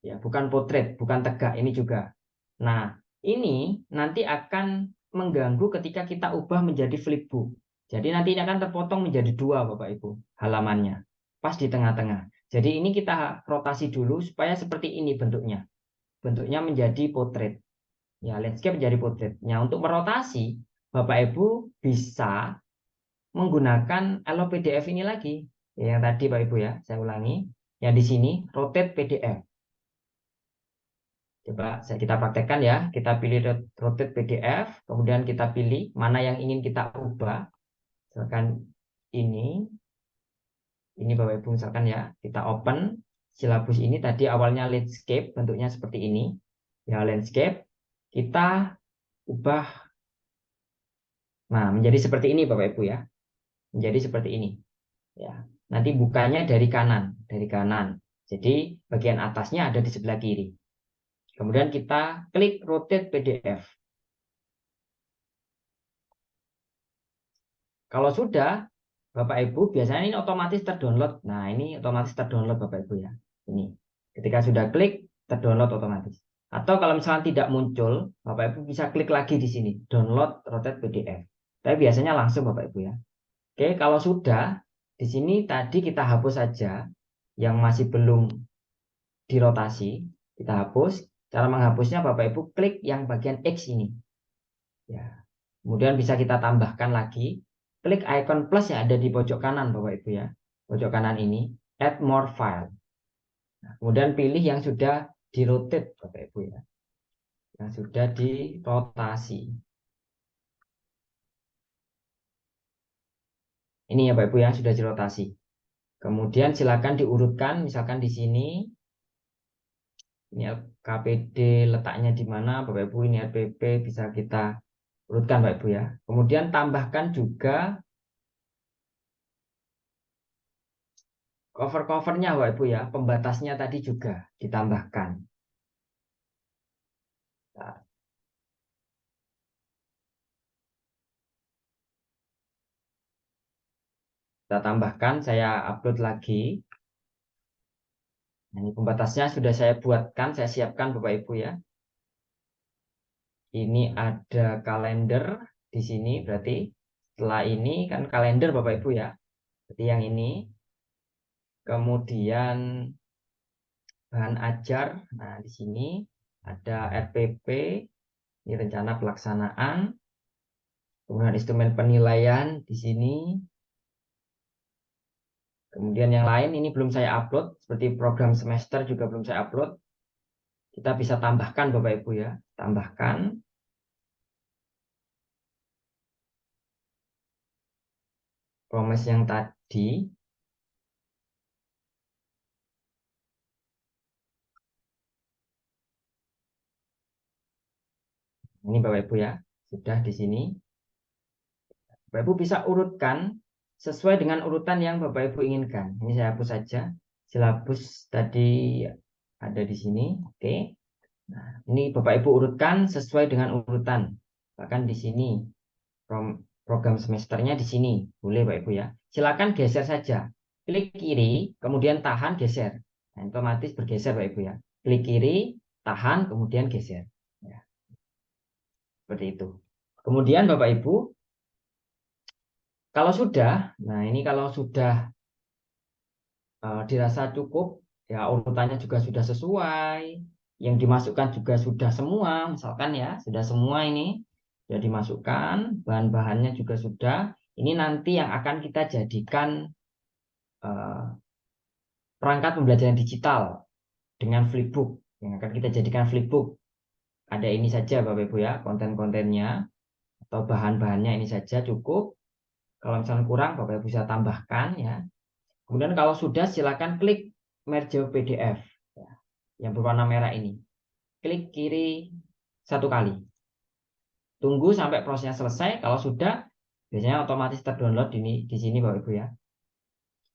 Ya, bukan potret, bukan tegak ini juga. Nah, ini nanti akan mengganggu ketika kita ubah menjadi flipbook. Jadi nanti ini akan terpotong menjadi dua Bapak Ibu halamannya. Pas di tengah-tengah. Jadi ini kita rotasi dulu supaya seperti ini bentuknya. Bentuknya menjadi potret. Ya, landscape menjadi potret. Nah, untuk merotasi Bapak Ibu bisa menggunakan Allo PDF ini lagi. Yang tadi Pak Ibu ya, saya ulangi. Yang di sini rotate PDF. Coba kita praktekkan ya. Kita pilih rotate PDF, kemudian kita pilih mana yang ingin kita ubah. Misalkan ini Bapak Ibu misalkan ya, kita open silabus ini tadi awalnya landscape, bentuknya seperti ini. Ya, landscape. Kita ubah menjadi seperti ini Bapak Ibu ya. Menjadi seperti ini. Ya, nanti bukanya dari kanan, Jadi bagian atasnya ada di sebelah kiri. Kemudian kita klik rotate PDF. Kalau sudah, Bapak Ibu biasanya ini otomatis terdownload. Nah, ini otomatis terdownload Bapak Ibu ya. Ini. Ketika sudah klik, terdownload otomatis. Atau kalau misalnya tidak muncul, Bapak Ibu bisa klik lagi di sini, download rotate PDF. Tapi biasanya langsung Bapak Ibu ya. Oke, kalau sudah, di sini tadi kita hapus saja yang masih belum dirotasi, kita hapus. Cara menghapusnya Bapak Ibu klik yang bagian X ini. Ya. Kemudian bisa kita tambahkan lagi, klik icon plus yang ada di pojok kanan Bapak Ibu ya. Pojok kanan ini, add more file. Nah, kemudian pilih yang sudah dirotate Bapak Ibu ya. Yang sudah dirotasi. Ini ya Bapak Ibu ya, sudah dirotasi. Kemudian silakan diurutkan, misalkan di sini ini KPD letaknya di mana Bapak Ibu, ini RPP bisa kita urutkan Bapak Ibu ya. Kemudian tambahkan juga cover-covernya Bapak Ibu ya, pembatasnya tadi juga ditambahkan. Nah, kita tambahkan, saya upload lagi. Nah, ini pembatasnya sudah saya buatkan, saya siapkan Bapak Ibu ya. Ini ada kalender, di sini berarti setelah ini kan kalender Bapak Ibu ya. Berarti yang ini. Kemudian bahan ajar. Nah, di sini ada RPP, ini rencana pelaksanaan. Kemudian instrumen penilaian di sini. Kemudian yang lain ini belum saya upload, seperti program semester juga belum saya upload. Kita bisa tambahkan Bapak Ibu ya, tambahkan. Promes yang tadi. Ini Bapak Ibu ya, sudah di sini. Bapak Ibu bisa urutkan sesuai dengan urutan yang Bapak Ibu inginkan. Ini saya hapus saja. Silabus tadi ada di sini. Oke. Nah, ini Bapak Ibu urutkan sesuai dengan urutan. Bahkan di sini program semesternya di sini. Boleh Bapak Ibu ya. Silakan geser saja. Klik kiri, kemudian tahan, geser. Nah, otomatis bergeser Bapak Ibu ya. Klik kiri, tahan, kemudian geser. Ya, seperti itu. Kemudian Bapak Ibu, kalau sudah, nah ini kalau sudah dirasa cukup, ya urutannya juga sudah sesuai, yang dimasukkan juga sudah semua, misalkan ya, sudah semua ini, sudah dimasukkan, bahan-bahannya juga sudah, ini nanti yang akan kita jadikan perangkat pembelajaran digital dengan flipbook, yang akan kita jadikan flipbook. Ada ini saja Bapak Ibu ya, konten-kontennya, atau bahan-bahannya ini saja cukup. Kalau misalnya kurang, Bapak Ibu bisa tambahkan ya. Kemudian kalau sudah silakan klik merge PDF ya, yang berwarna merah ini. Klik kiri satu kali. Tunggu sampai prosesnya selesai. Kalau sudah, biasanya otomatis terdownload di sini Bapak Ibu ya.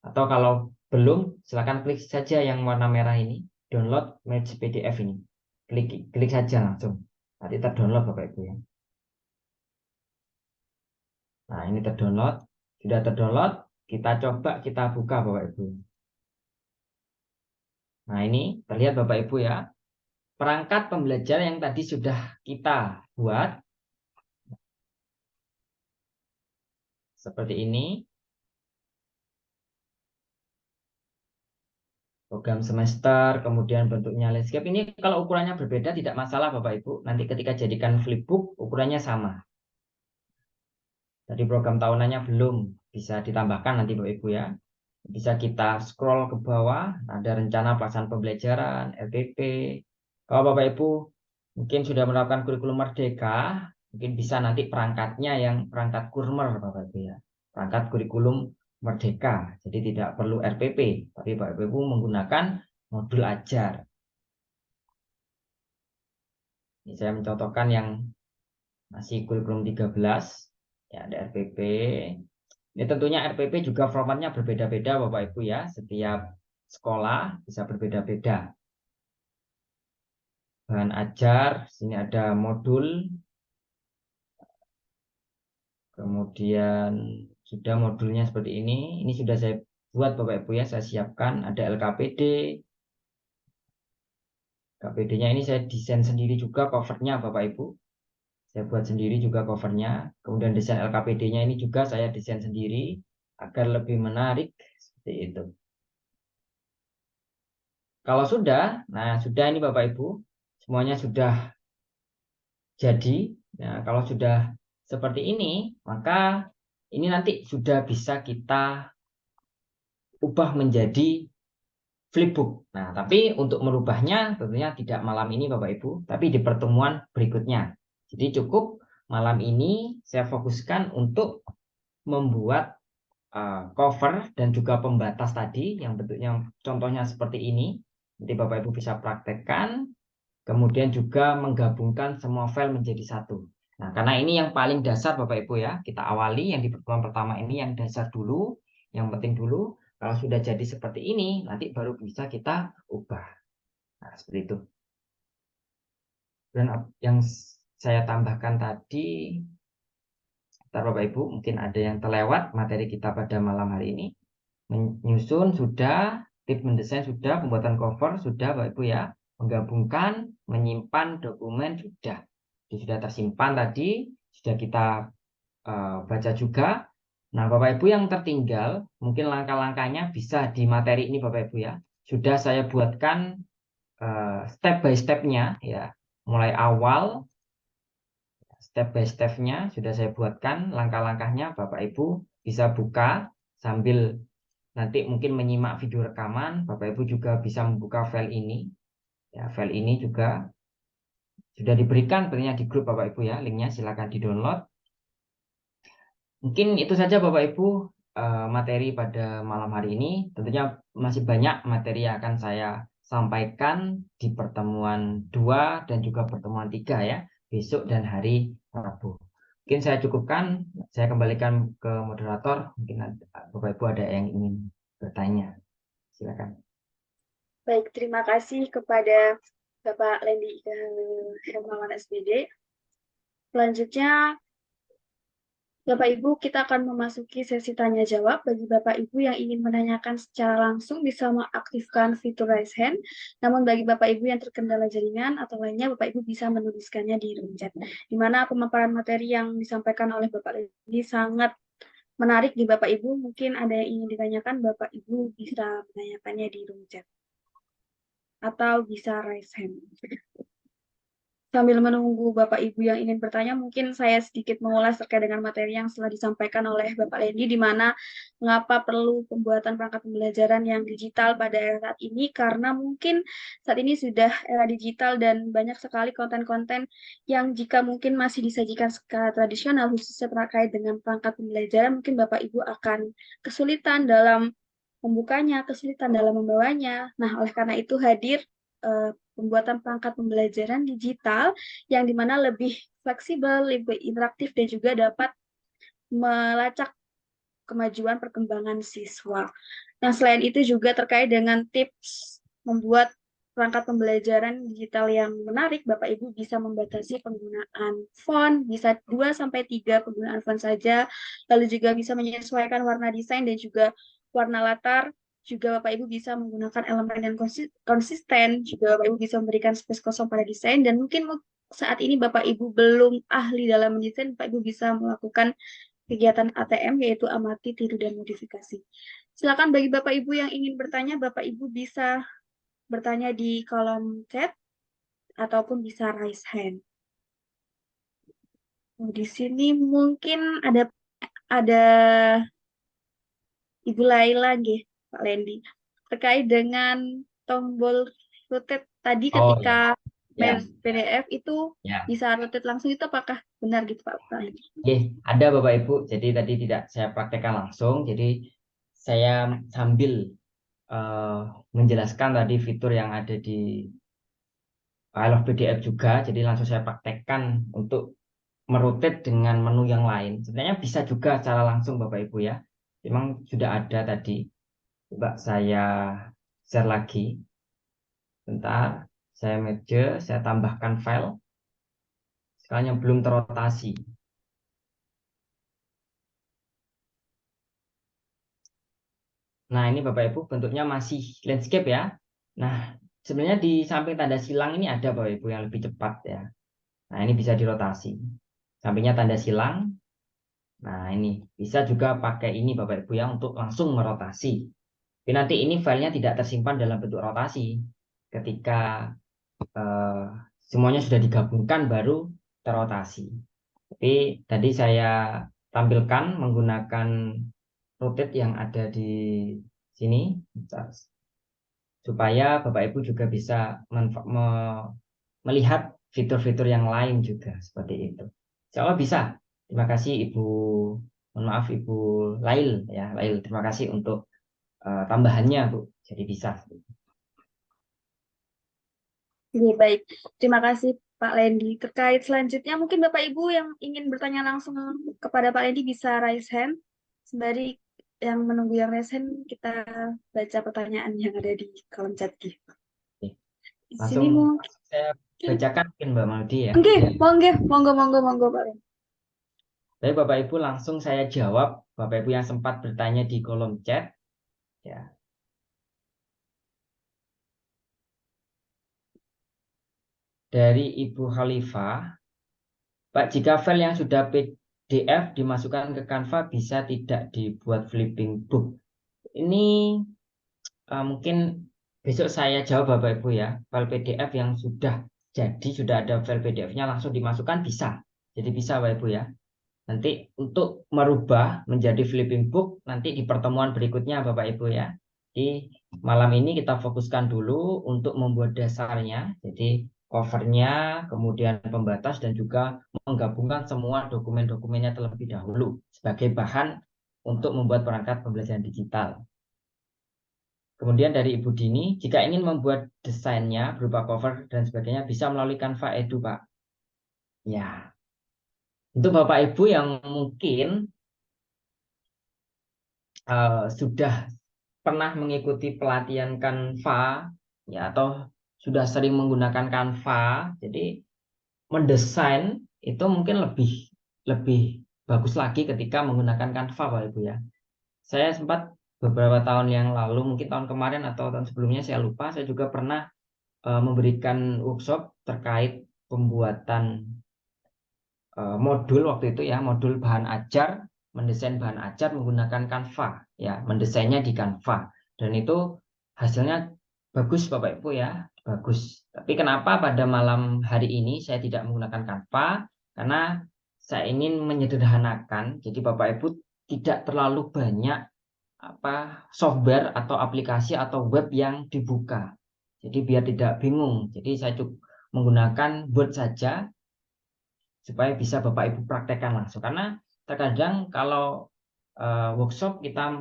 Atau kalau belum, silakan klik saja yang warna merah ini, download merge PDF ini. Klik saja langsung. Nanti terdownload Bapak Ibu ya. Nah, ini terdownload. Sudah terdownload, kita coba kita buka Bapak Ibu. Nah, ini terlihat Bapak Ibu ya. Perangkat pembelajaran yang tadi sudah kita buat seperti ini. Program semester, kemudian bentuknya landscape. Ini kalau ukurannya berbeda tidak masalah Bapak Ibu. Nanti ketika jadikan flipbook ukurannya sama. Jadi program tahunannya belum bisa ditambahkan nanti Bapak Ibu ya. Bisa kita scroll ke bawah, ada rencana pelaksanaan pembelajaran, LPP. Kalau Bapak Ibu mungkin sudah menerapkan kurikulum Merdeka, mungkin bisa nanti perangkatnya yang perangkat kurmer Bapak Ibu ya. Perangkat kurikulum Merdeka. Jadi tidak perlu RPP, tapi Bapak Ibu menggunakan modul ajar. Ini saya mencontohkan yang masih kurikulum 13, ya ada RPP. Ini tentunya RPP juga formatnya berbeda-beda Bapak Ibu ya. Setiap sekolah bisa berbeda-beda. Bahan ajar, sini ada modul. Kemudian sudah modulnya seperti ini. Ini sudah saya buat Bapak Ibu ya, saya siapkan. Ada LKPD. KPD-nya ini saya desain sendiri juga covernya Bapak Ibu. Saya buat sendiri juga covernya. Kemudian desain LKPD-nya ini juga saya desain sendiri agar lebih menarik seperti itu. Kalau sudah, nah sudah ini Bapak Ibu, semuanya sudah jadi. Nah, kalau sudah seperti ini, maka ini nanti sudah bisa kita ubah menjadi flipbook. Nah, tapi untuk merubahnya tentunya tidak malam ini Bapak Ibu, tapi di pertemuan berikutnya. Jadi cukup malam ini saya fokuskan untuk membuat cover dan juga pembatas tadi yang bentuknya contohnya seperti ini. Nanti Bapak Ibu bisa praktekkan, kemudian juga menggabungkan semua file menjadi satu. Nah, karena ini yang paling dasar Bapak Ibu ya, kita awali yang di pertemuan pertama ini yang dasar dulu, yang penting dulu. Kalau sudah jadi seperti ini, nanti baru bisa kita ubah. Nah, seperti itu. Dan yang saya tambahkan tadi, Bapak Ibu, mungkin ada yang terlewat materi kita pada malam hari ini. Menyusun sudah, tips mendesain sudah, pembuatan cover sudah Bapak Ibu ya. Menggabungkan, menyimpan dokumen sudah. Jadi sudah tersimpan tadi, sudah kita baca juga. Nah, Bapak Ibu yang tertinggal, mungkin langkah-langkahnya bisa di materi ini Bapak Ibu ya. Sudah saya buatkan step by step-nya ya. Mulai awal, step by step-nya sudah saya buatkan langkah-langkahnya. Bapak Ibu bisa buka sambil nanti mungkin menyimak video rekaman. Bapak Ibu juga bisa membuka file ini. Ya, file ini juga sudah diberikan tentunya di grup Bapak Ibu ya. Linknya silakan di-download. Mungkin itu saja Bapak Ibu materi pada malam hari ini. Tentunya masih banyak materi yang akan saya sampaikan di pertemuan 2 dan juga pertemuan 3 ya, besok dan hari Rabu. Mungkin saya cukupkan, saya kembalikan ke moderator. Mungkin Bapak Ibu ada yang ingin bertanya. Silakan. Baik, terima kasih kepada Bapak Lendi Hermawan SPD. Selanjutnya, Bapak Ibu, kita akan memasuki sesi tanya jawab. Bagi Bapak Ibu yang ingin menanyakan secara langsung bisa mengaktifkan fitur raise hand. Namun bagi Bapak Ibu yang terkendala jaringan atau lainnya, Bapak Ibu bisa menuliskannya di room chat. Di mana pemaparan materi yang disampaikan oleh Bapak Lendi sangat menarik di Bapak Ibu. Mungkin ada yang ingin ditanyakan, Bapak Ibu bisa menanyakannya di room chat. Atau bisa raise hand. Sambil menunggu Bapak Ibu yang ingin bertanya, mungkin saya sedikit mengulas terkait dengan materi yang telah disampaikan oleh Bapak Lendi, di mana mengapa perlu pembuatan perangkat pembelajaran yang digital pada era saat ini, karena mungkin saat ini sudah era digital dan banyak sekali konten-konten yang jika mungkin masih disajikan secara tradisional, khususnya terkait dengan perangkat pembelajaran, mungkin Bapak Ibu akan kesulitan dalam membukanya, kesulitan dalam membawanya. Nah, oleh karena itu hadir pembuatan perangkat pembelajaran digital yang dimana lebih fleksibel, lebih interaktif, dan juga dapat melacak kemajuan perkembangan siswa. Nah, selain itu juga terkait dengan tips membuat perangkat pembelajaran digital yang menarik, Bapak Ibu bisa membatasi penggunaan font, bisa 2-3 penggunaan font saja, lalu juga bisa menyesuaikan warna desain dan juga warna latar, juga Bapak Ibu bisa menggunakan elemen yang konsisten, juga Bapak Ibu bisa memberikan space kosong pada desain, dan mungkin saat ini Bapak Ibu belum ahli dalam mendesain, Bapak Ibu bisa melakukan kegiatan ATM, yaitu amati, tiru, dan modifikasi. Silakan bagi Bapak Ibu yang ingin bertanya, Bapak Ibu bisa bertanya di kolom chat ataupun bisa raise hand. Di sini mungkin ada Ibu Laila nggih, Pak Lendi, terkait dengan tombol rotate tadi Oh ketika ya, ya, PDF itu ya. bisa rotate langsung, itu apakah benar gitu Pak Lendi? Oke, ada Bapak Ibu. Jadi tadi tidak saya praktekkan langsung. Jadi saya sambil eh, menjelaskan tadi fitur yang ada di file of PDF juga. Jadi langsung saya praktekkan untuk merotate dengan menu yang lain. Sebenarnya bisa juga secara langsung Bapak Ibu ya. Memang sudah ada tadi. Coba saya share lagi. Bentar, saya merge, saya tambahkan file. Sekarang yang belum terotasi. Nah, ini Bapak Ibu bentuknya masih landscape ya. Nah, sebenarnya di samping tanda silang ini ada Bapak Ibu yang lebih cepat ya. Nah, ini bisa dirotasi. Sampingnya tanda silang. Nah, ini bisa juga pakai ini Bapak Ibu ya untuk langsung merotasi. Tapi nanti ini filenya tidak tersimpan dalam bentuk rotasi. Ketika eh, semuanya sudah digabungkan baru terotasi. Tapi tadi saya tampilkan menggunakan rotate yang ada di sini. Bentar. Supaya Bapak Ibu juga bisa melihat fitur-fitur yang lain juga seperti itu. Insya Allah bisa. Terima kasih Ibu, mohon maaf Ibu Lail ya, Lail. Terima kasih untuk tambahannya Bu. Jadi bisa. Oke, baik. Terima kasih Pak Lendi. Terkait selanjutnya, mungkin Bapak Ibu yang ingin bertanya langsung kepada Pak Lendi bisa raise hand. Sembari yang menunggu yang raise hand, kita baca pertanyaan yang ada di kolom chat gitu. Oke. Di Langsung sini mungkin, saya bacakan mungkin Mbak Maldi ya. oke, monggo, monggo Pak Lendi. Baik Bapak Ibu langsung saya jawab Bapak Ibu yang sempat bertanya di kolom chat ya. Dari Ibu Khalifah, Pak, jika file yang sudah PDF dimasukkan ke Canva bisa tidak dibuat flipping book? Ini mungkin besok saya jawab Bapak Ibu ya. File PDF yang sudah jadi, sudah ada file PDF-nya langsung dimasukkan bisa. Jadi bisa Bapak Ibu ya. Nanti untuk merubah menjadi flipping book nanti di pertemuan berikutnya Bapak Ibu ya. Di malam ini kita fokuskan dulu untuk membuat dasarnya. Jadi covernya, kemudian pembatas dan juga menggabungkan semua dokumen-dokumennya terlebih dahulu sebagai bahan untuk membuat perangkat pembelajaran digital. Kemudian dari Ibu Dini, jika ingin membuat desainnya berupa cover dan sebagainya bisa melalui Canva Edu, Pak. Ya, untuk Bapak Ibu yang mungkin sudah pernah mengikuti pelatihan Canva ya atau sudah sering menggunakan Canva, jadi mendesain itu mungkin lebih lebih bagus lagi ketika menggunakan Canva Bapak Ibu ya. Saya sempat beberapa tahun yang lalu, mungkin tahun kemarin atau tahun sebelumnya saya lupa, saya juga pernah memberikan workshop terkait pembuatan modul waktu itu ya, modul bahan ajar, mendesain bahan ajar menggunakan Canva ya, mendesainnya di Canva dan itu hasilnya bagus Bapak Ibu ya, bagus. Tapi kenapa pada malam hari ini saya tidak menggunakan Canva? Karena saya ingin menyederhanakan, jadi Bapak Ibu tidak terlalu banyak software atau aplikasi atau web yang dibuka. Jadi biar tidak bingung. Jadi saya cukup menggunakan Word saja supaya bisa Bapak Ibu praktekkan langsung. Karena terkadang kalau workshop kita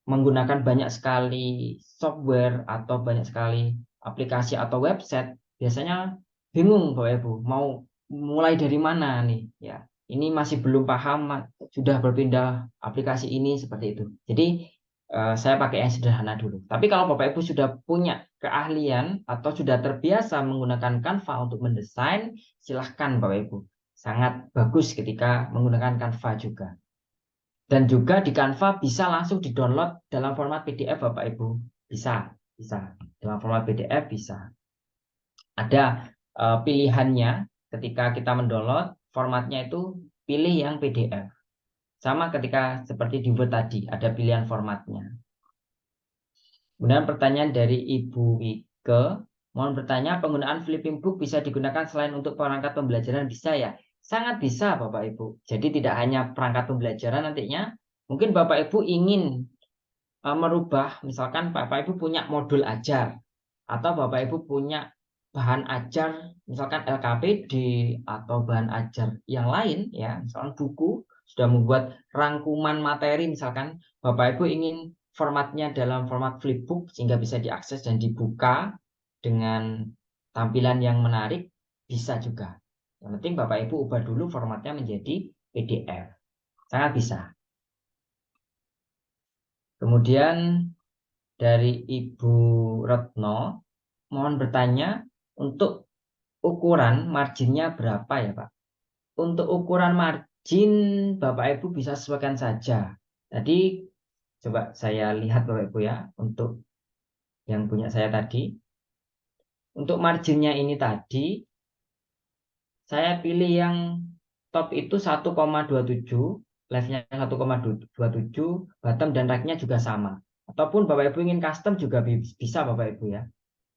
menggunakan banyak sekali software atau banyak sekali aplikasi atau website, biasanya bingung Bapak Ibu mau mulai dari mana nih ya. Ini masih belum paham, sudah berpindah aplikasi ini seperti itu. Jadi saya pakai yang sederhana dulu. Tapi kalau Bapak Ibu sudah punya keahlian atau sudah terbiasa menggunakan Canva untuk mendesain, silahkan Bapak Ibu. Sangat bagus ketika menggunakan Canva juga. Dan juga di Canva bisa langsung di-download dalam format PDF Bapak Ibu. Bisa, bisa. Dalam format PDF bisa. Ada pilihannya ketika kita mendownload, formatnya itu pilih yang PDF. Sama ketika seperti di Word tadi, ada pilihan formatnya. Kemudian pertanyaan dari Ibu Wike, mohon bertanya, penggunaan flipping book bisa digunakan selain untuk perangkat pembelajaran bisa ya? Sangat bisa Bapak Ibu. Jadi tidak hanya perangkat pembelajaran nantinya, mungkin Bapak Ibu ingin merubah, misalkan Bapak Ibu punya modul ajar, atau Bapak Ibu punya bahan ajar, misalkan LKPD atau bahan ajar yang lain, ya, misalkan buku, sudah membuat rangkuman materi, misalkan Bapak Ibu ingin formatnya dalam format flipbook sehingga bisa diakses dan dibuka dengan tampilan yang menarik, bisa juga. Yang penting Bapak Ibu ubah dulu formatnya menjadi PDF. Sangat bisa. Kemudian dari Ibu Retno, mohon bertanya untuk ukuran marginnya berapa ya Pak? Untuk ukuran margin Bapak Ibu bisa sesuaikan saja. Tadi coba saya lihat Bapak Ibu ya, untuk yang punya saya tadi. Untuk marginnya ini tadi, saya pilih yang top itu 1,27, left-nya 1,27, bottom dan right-nya juga sama. Ataupun Bapak Ibu ingin custom juga bisa Bapak Ibu ya.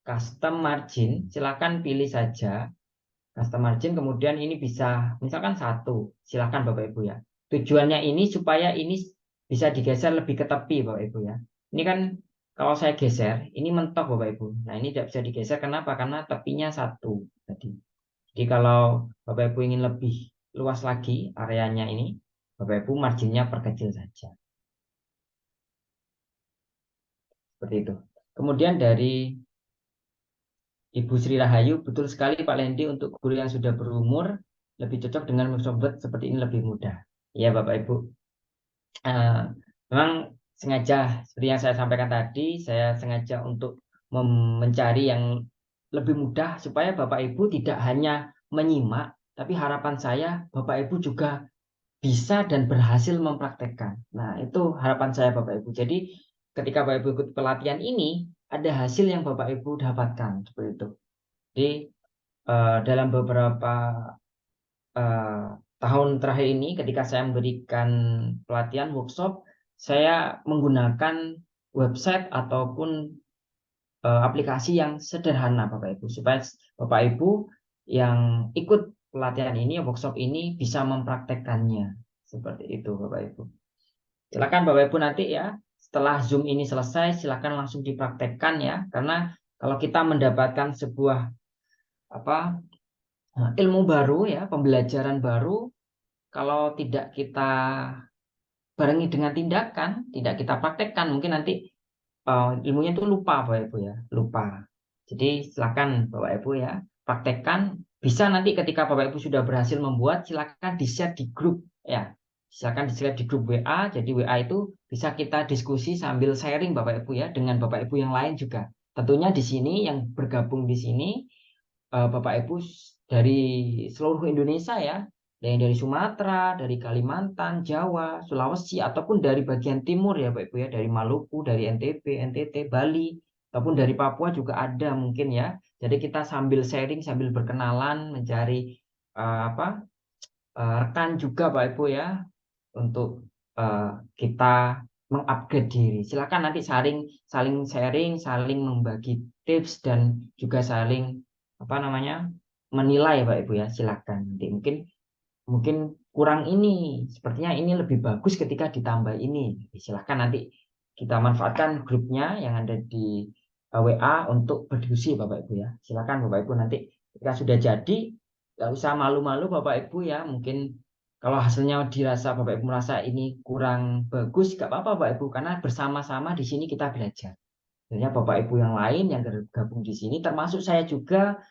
Custom margin, silakan pilih saja custom margin, kemudian ini bisa misalkan 1, silakan Bapak Ibu ya. Tujuannya ini supaya ini bisa digeser lebih ke tepi Bapak Ibu ya. Ini kan kalau saya geser, ini mentok Bapak Ibu. Nah ini tidak bisa digeser, kenapa? Karena tepinya 1 tadi. Jadi kalau Bapak Ibu ingin lebih luas lagi areanya ini, Bapak Ibu marginnya perkecil saja. Seperti itu. Kemudian dari Ibu Sri Rahayu, betul sekali Pak Lendi, untuk guru yang sudah berumur lebih cocok dengan Microsoft Word seperti ini, lebih mudah. Ya Bapak Ibu. Memang sengaja seperti yang saya sampaikan tadi, saya sengaja untuk mencari yang lebih mudah supaya Bapak Ibu tidak hanya menyimak, tapi harapan saya Bapak Ibu juga bisa dan berhasil mempraktekkan. Nah, itu harapan saya Bapak Ibu. Jadi ketika Bapak Ibu ikut pelatihan ini, ada hasil yang Bapak Ibu dapatkan seperti itu. Jadi dalam beberapa tahun terakhir ini ketika saya memberikan pelatihan workshop, saya menggunakan website ataupun aplikasi yang sederhana Bapak Ibu, supaya Bapak Ibu yang ikut pelatihan ini, workshop ini bisa mempraktekkannya. Seperti itu Bapak Ibu. Silakan Bapak Ibu nanti ya, setelah Zoom ini selesai, silakan langsung dipraktekkan ya, karena kalau kita mendapatkan sebuah apa ilmu baru ya, pembelajaran baru, kalau tidak kita barengi dengan tindakan, tidak kita praktekkan, mungkin nanti ilmunya itu lupa Bapak Ibu ya, lupa. Jadi silakan Bapak Ibu ya, praktekkan. Bisa nanti ketika Bapak Ibu sudah berhasil membuat, silakan di-share di grup ya. Silakan di-share di grup WA. Jadi WA itu bisa kita diskusi sambil sharing Bapak Ibu ya, dengan Bapak Ibu yang lain juga. Tentunya di sini yang bergabung di sini Bapak Ibu dari seluruh Indonesia ya, dari Sumatera, dari Kalimantan, Jawa, Sulawesi, ataupun dari bagian timur ya Bapak Ibu ya, dari Maluku, dari NTB, NTT, Bali, ataupun dari Papua juga ada mungkin ya. Jadi kita sambil sharing, sambil berkenalan, mencari rekan juga Bapak Ibu ya, untuk kita mengupgrade diri. Silakan nanti saling sharing, saling membagi tips dan juga saling menilai Pak Ibu ya. Silakan nanti mungkin mungkin kurang ini, sepertinya ini lebih bagus ketika ditambah ini. Silakan nanti kita manfaatkan grupnya yang ada di WA untuk berdiskusi Bapak Ibu ya. Silakan Bapak Ibu nanti ketika sudah jadi, nggak usah malu-malu Bapak Ibu ya. Mungkin kalau hasilnya dirasa Bapak Ibu merasa ini kurang bagus, nggak apa-apa Bapak Ibu, karena bersama-sama di sini kita belajar. Sebenarnya Bapak Ibu yang lain yang gabung di sini, termasuk saya juga,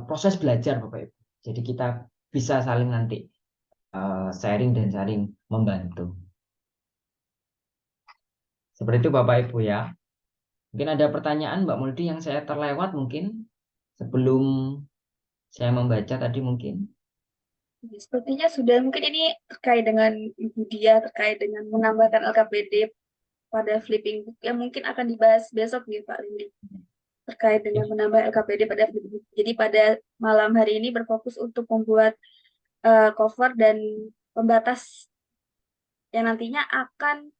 proses belajar Bapak Ibu. Jadi kita bisa saling nanti sharing dan saling membantu. Seperti itu Bapak Ibu ya. Mungkin ada pertanyaan Mbak Muldi yang saya terlewat mungkin sebelum saya membaca tadi mungkin. Sepertinya sudah, mungkin ini terkait dengan Ibu Dia, terkait dengan menambahkan LKPD pada flipping book yang mungkin akan dibahas besok nih Pak Lindi, terkait dengan menambah LKPD pada flipping book. Jadi pada malam hari ini berfokus untuk membuat cover dan pembatas yang nantinya akan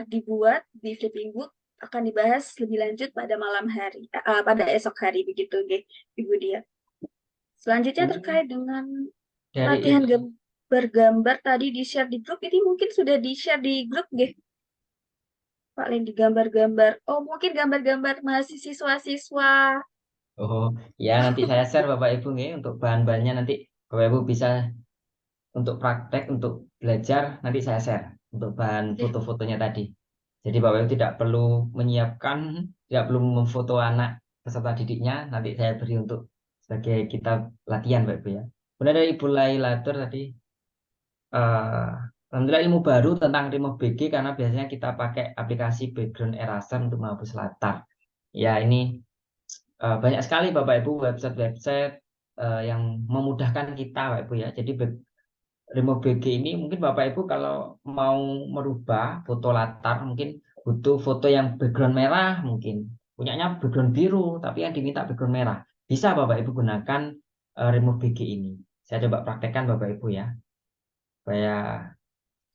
dibuat di flipping book, akan dibahas lebih lanjut pada malam hari, pada esok hari begitu, Ibu Dia. Selanjutnya terkait dengan Dari latihan gambar-gambar tadi di-share di grup, ini mungkin sudah di-share di grup, Pak Lendi, gambar-gambar. Oh, mungkin gambar-gambar mahasiswa-siswa. Oh ya, nanti saya share Bapak Ibu nih untuk bahan-bahannya, nanti Bapak Ibu bisa untuk praktek, untuk belajar, nanti saya share untuk bahan foto-fotonya tadi. Jadi Bapak Ibu tidak perlu menyiapkan, tidak perlu memfoto anak peserta didiknya, nanti saya beri untuk sebagai kita latihan Bapak Ibu ya. Kemudian dari Ibu Lailatur tadi, eh, alhamdulillah ilmu baru tentang remove BG, karena biasanya kita pakai aplikasi background eraser untuk menghapus latar. Ya ini banyak sekali Bapak Ibu website-website yang memudahkan kita Bapak Ibu ya. Jadi remove BG ini mungkin Bapak Ibu kalau mau merubah foto latar, mungkin butuh foto yang background merah, mungkin punyanya background biru tapi yang diminta background merah. Bisa Bapak Ibu gunakan remove BG ini. Saya coba praktekkan Bapak Ibu ya, supaya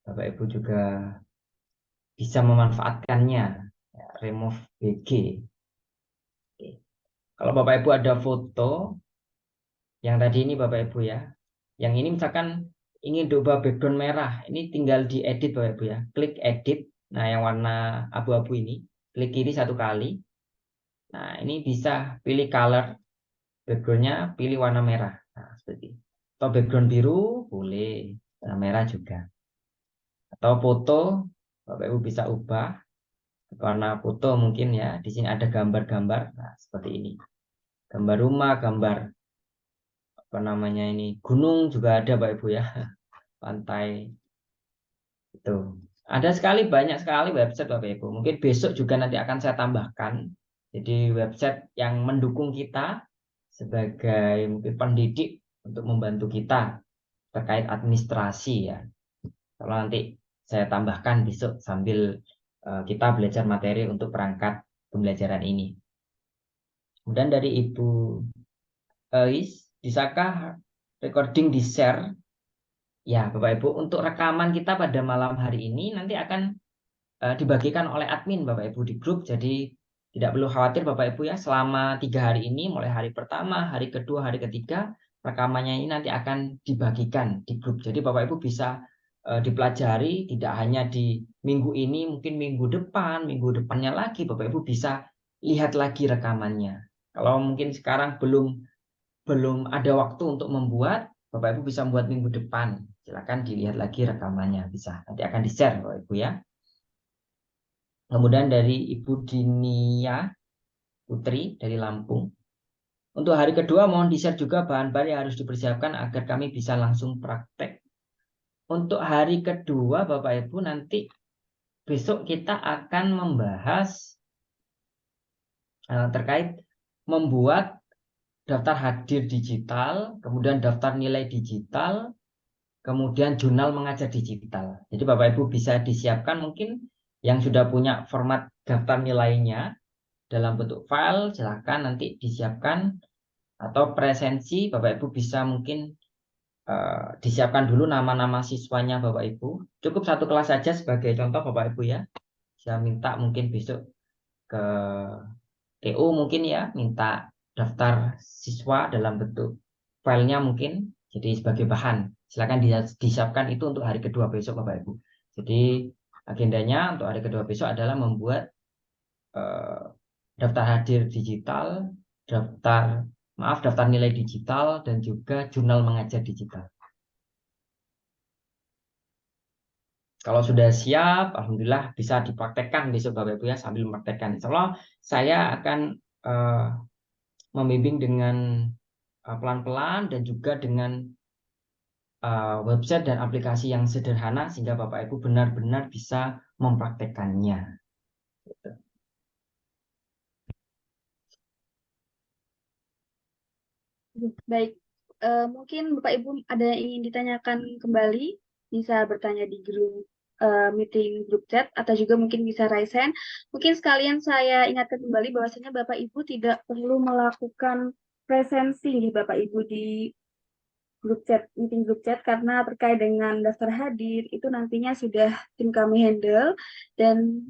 Bapak Ibu juga bisa memanfaatkannya. Ya, remove BG. Oke. Kalau Bapak Ibu ada foto yang tadi ini Bapak Ibu ya, yang ini misalkan ingin diubah background merah, ini tinggal diedit Bapak Ibu ya. Klik edit. Nah, yang warna abu-abu ini, klik kiri satu kali. Nah, ini bisa pilih color backgroundnya, pilih warna merah. Nah, seperti itu. Atau background biru, boleh. Warna merah juga. Atau foto, Bapak Ibu bisa ubah warna foto mungkin ya. Di sini ada gambar-gambar. Nah, seperti ini. Gambar rumah, gambar ini, gunung juga ada Bapak Ibu ya. Pantai. Itu. Ada sekali, banyak sekali website Bapak Ibu. Mungkin besok juga nanti akan saya tambahkan. Jadi website yang mendukung kita sebagai mungkin pendidik untuk membantu kita terkait administrasi ya. Kalau nanti saya tambahkan besok sambil kita belajar materi untuk perangkat pembelajaran ini. Kemudian dari Ibu Ais, bisakah recording di share Ya, Bapak Ibu, untuk rekaman kita pada malam hari ini nanti akan dibagikan oleh admin Bapak Ibu di grup. Jadi tidak perlu khawatir Bapak Ibu ya, selama 3 hari ini, mulai hari pertama, hari kedua, hari ketiga, rekamannya ini nanti akan dibagikan di grup. Jadi Bapak Ibu bisa dipelajari, tidak hanya di minggu ini, mungkin minggu depan, minggu depannya lagi, Bapak Ibu bisa lihat lagi rekamannya. Kalau mungkin sekarang belum belum ada waktu untuk membuat, Bapak Ibu bisa membuat minggu depan. Silakan dilihat lagi rekamannya, bisa. Nanti akan di-share Bapak Ibu ya. Kemudian dari Ibu Dinia Putri dari Lampung. Untuk hari kedua mohon di-share juga bahan-bahan yang harus dipersiapkan agar kami bisa langsung praktek. Untuk hari kedua Bapak Ibu nanti besok kita akan membahas terkait membuat daftar hadir digital, kemudian daftar nilai digital, kemudian jurnal mengajar digital. Jadi Bapak Ibu bisa disiapkan mungkin yang sudah punya format daftar nilainya dalam bentuk file, silahkan nanti disiapkan, atau presensi Bapak Ibu bisa mungkin disiapkan dulu nama-nama siswanya Bapak Ibu. Cukup satu kelas saja sebagai contoh Bapak Ibu ya. Saya minta mungkin besok ke TU mungkin ya, minta daftar siswa dalam bentuk filenya mungkin jadi sebagai bahan. Silakan disiapkan itu untuk hari kedua besok Bapak Ibu. Jadi agendanya untuk hari kedua besok adalah membuat eh, daftar hadir digital, daftar daftar nilai digital, dan juga jurnal mengajar digital. Kalau sudah siap, alhamdulillah bisa dipraktekkan besok Bapak Ibu ya, sambil mempraktekkan. Insya Allah saya akan eh, membimbing dengan pelan-pelan dan juga dengan website dan aplikasi yang sederhana sehingga Bapak Ibu benar-benar bisa mempraktekkannya. Baik, mungkin Bapak Ibu ada yang ingin ditanyakan kembali, bisa bertanya di grup meeting grup chat atau juga mungkin bisa raise hand. Mungkin sekalian saya ingatkan kembali bahwasanya Bapak Ibu tidak perlu melakukan presensi nih Bapak Ibu di grup chat, meeting grup chat karena terkait dengan daftar hadir itu nantinya sudah tim kami handle dan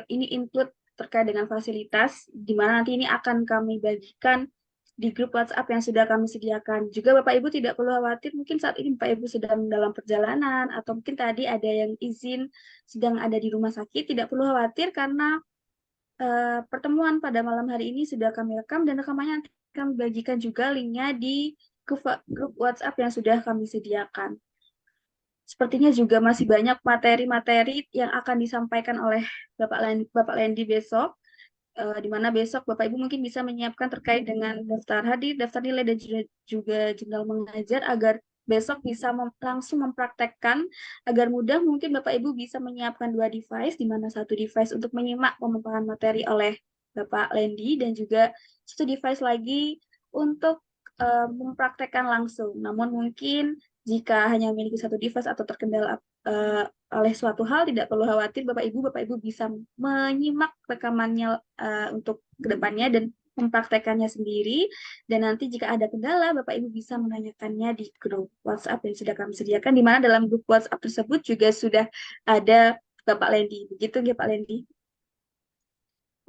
ini include terkait dengan fasilitas di mana nanti ini akan kami bagikan di grup WhatsApp yang sudah kami sediakan. Juga Bapak Ibu tidak perlu khawatir mungkin saat ini Bapak Ibu sedang dalam perjalanan atau mungkin tadi ada yang izin sedang ada di rumah sakit, tidak perlu khawatir karena pertemuan pada malam hari ini sudah kami rekam dan rekamannya nanti kami bagikan juga linknya di grup WhatsApp yang sudah kami sediakan. Sepertinya juga masih banyak materi-materi yang akan disampaikan oleh Bapak Lendi besok, di mana besok Bapak Ibu mungkin bisa menyiapkan terkait dengan daftar hadir, daftar nilai, dan juga jurnal mengajar agar besok bisa langsung mempraktekkan agar mudah mungkin Bapak Ibu bisa menyiapkan 2 device, di mana satu device untuk menyimak pemaparan materi oleh Bapak Lendi dan juga satu device lagi untuk mempraktekkan langsung. Namun mungkin jika hanya memiliki satu device atau terkendala oleh suatu hal, tidak perlu khawatir Bapak Ibu bisa menyimak rekamannya untuk kedepannya dan mempraktekannya sendiri. Dan nanti jika ada kendala, Bapak Ibu bisa menanyakannya di grup WhatsApp yang sudah kami sediakan, di mana dalam grup WhatsApp tersebut juga sudah ada Bapak Lendi. Begitu ya Pak Lendi.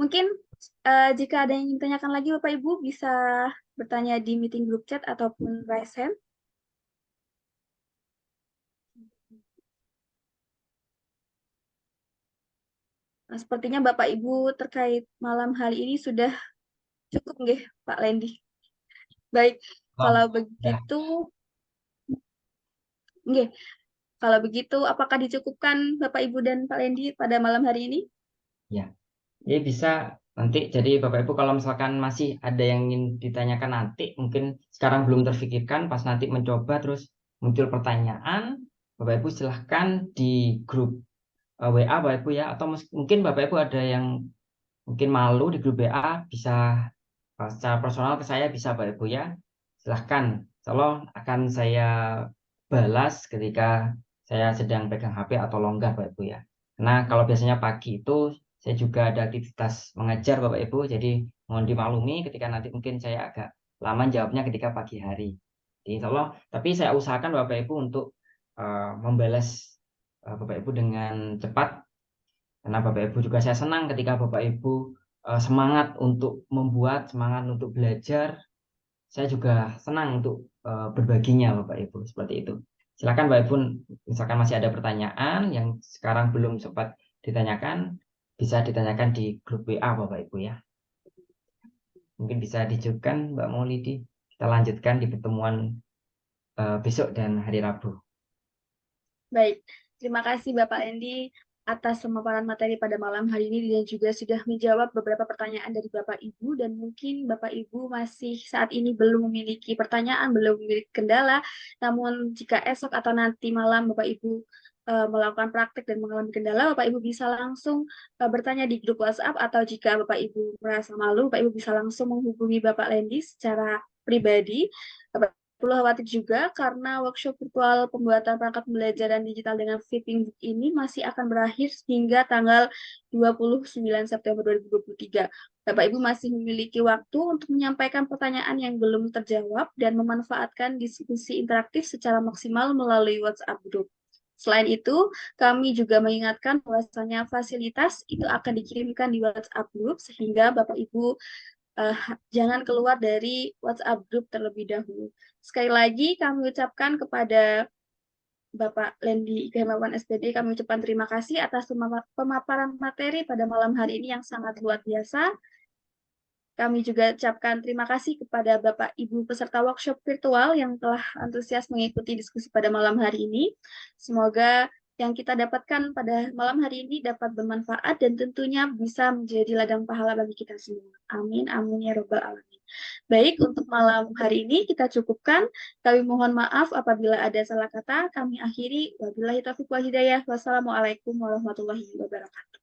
Mungkin jika ada yang ingin tanyakan lagi, Bapak Ibu bisa bertanya di meeting group chat ataupun raise hand. Nah, sepertinya Bapak Ibu terkait malam hari ini sudah cukup nggih, Pak Lendi. Baik, Oh, kalau ya, begitu, nggih, kalau begitu apakah dicukupkan Bapak Ibu dan Pak Lendi pada malam hari ini? ya. Jadi bisa nanti, jadi Bapak Ibu kalau misalkan masih ada yang ingin ditanyakan nanti, mungkin sekarang belum terfikirkan, pas nanti mencoba terus muncul pertanyaan, Bapak Ibu silahkan di grup WA Bapak Ibu ya, atau mungkin Bapak Ibu ada yang mungkin malu di grup WA, bisa secara personal ke saya bisa Bapak Ibu ya, silahkan. Kalau akan saya balas ketika saya sedang pegang HP atau longgar Bapak Ibu ya. Karena kalau biasanya pagi itu saya juga ada aktivitas mengajar Bapak Ibu, jadi mohon dimaklumi ketika nanti mungkin saya agak lama jawabnya ketika pagi hari. Jadi insya Allah, tapi saya usahakan Bapak Ibu untuk membalas Bapak Ibu dengan cepat, karena Bapak Ibu juga saya senang ketika Bapak Ibu semangat untuk membuat, semangat untuk belajar. Saya juga senang untuk berbaginya Bapak Ibu, seperti itu. Silakan Bapak Ibu, misalkan masih ada pertanyaan yang sekarang belum sempat ditanyakan, bisa ditanyakan di grup WA Bapak Ibu ya. Mungkin bisa dijukan Mbak Maulidi. Kita lanjutkan di pertemuan besok dan hari Rabu. Baik, terima kasih Bapak Lendi atas pemaparan materi pada malam hari ini dan juga sudah menjawab beberapa pertanyaan dari Bapak Ibu, dan mungkin Bapak Ibu masih saat ini belum memiliki pertanyaan, belum memiliki kendala, namun jika esok atau nanti malam Bapak Ibu melakukan praktek dan mengalami kendala, Bapak Ibu bisa langsung bertanya di grup WhatsApp, atau jika Bapak Ibu merasa malu, Bapak Ibu bisa langsung menghubungi Bapak Lendi secara pribadi. Bapak perlu khawatir juga karena workshop virtual pembuatan perangkat pembelajaran digital dengan Flipping Book ini masih akan berakhir hingga tanggal 29 September 2023. Bapak Ibu masih memiliki waktu untuk menyampaikan pertanyaan yang belum terjawab dan memanfaatkan diskusi interaktif secara maksimal melalui WhatsApp Group. Selain itu, kami juga mengingatkan bahwasanya fasilitas itu akan dikirimkan di WhatsApp Group sehingga Bapak Ibu jangan keluar dari WhatsApp Group terlebih dahulu. Sekali lagi kami ucapkan kepada Bapak Lendi Kehemawan SPD, kami ucapkan terima kasih atas pemaparan materi pada malam hari ini yang sangat luar biasa. Kami juga ucapkan terima kasih kepada Bapak Ibu peserta workshop virtual yang telah antusias mengikuti diskusi pada malam hari ini. Semoga yang kita dapatkan pada malam hari ini dapat bermanfaat dan tentunya bisa menjadi ladang pahala bagi kita semua. Amin, amin ya robbal alamin. Baik, untuk malam hari ini kita cukupkan. Kami mohon maaf apabila ada salah kata. Kami akhiri. Wabillahi taufiq wal hidayah. Wassalamualaikum warahmatullahi wabarakatuh.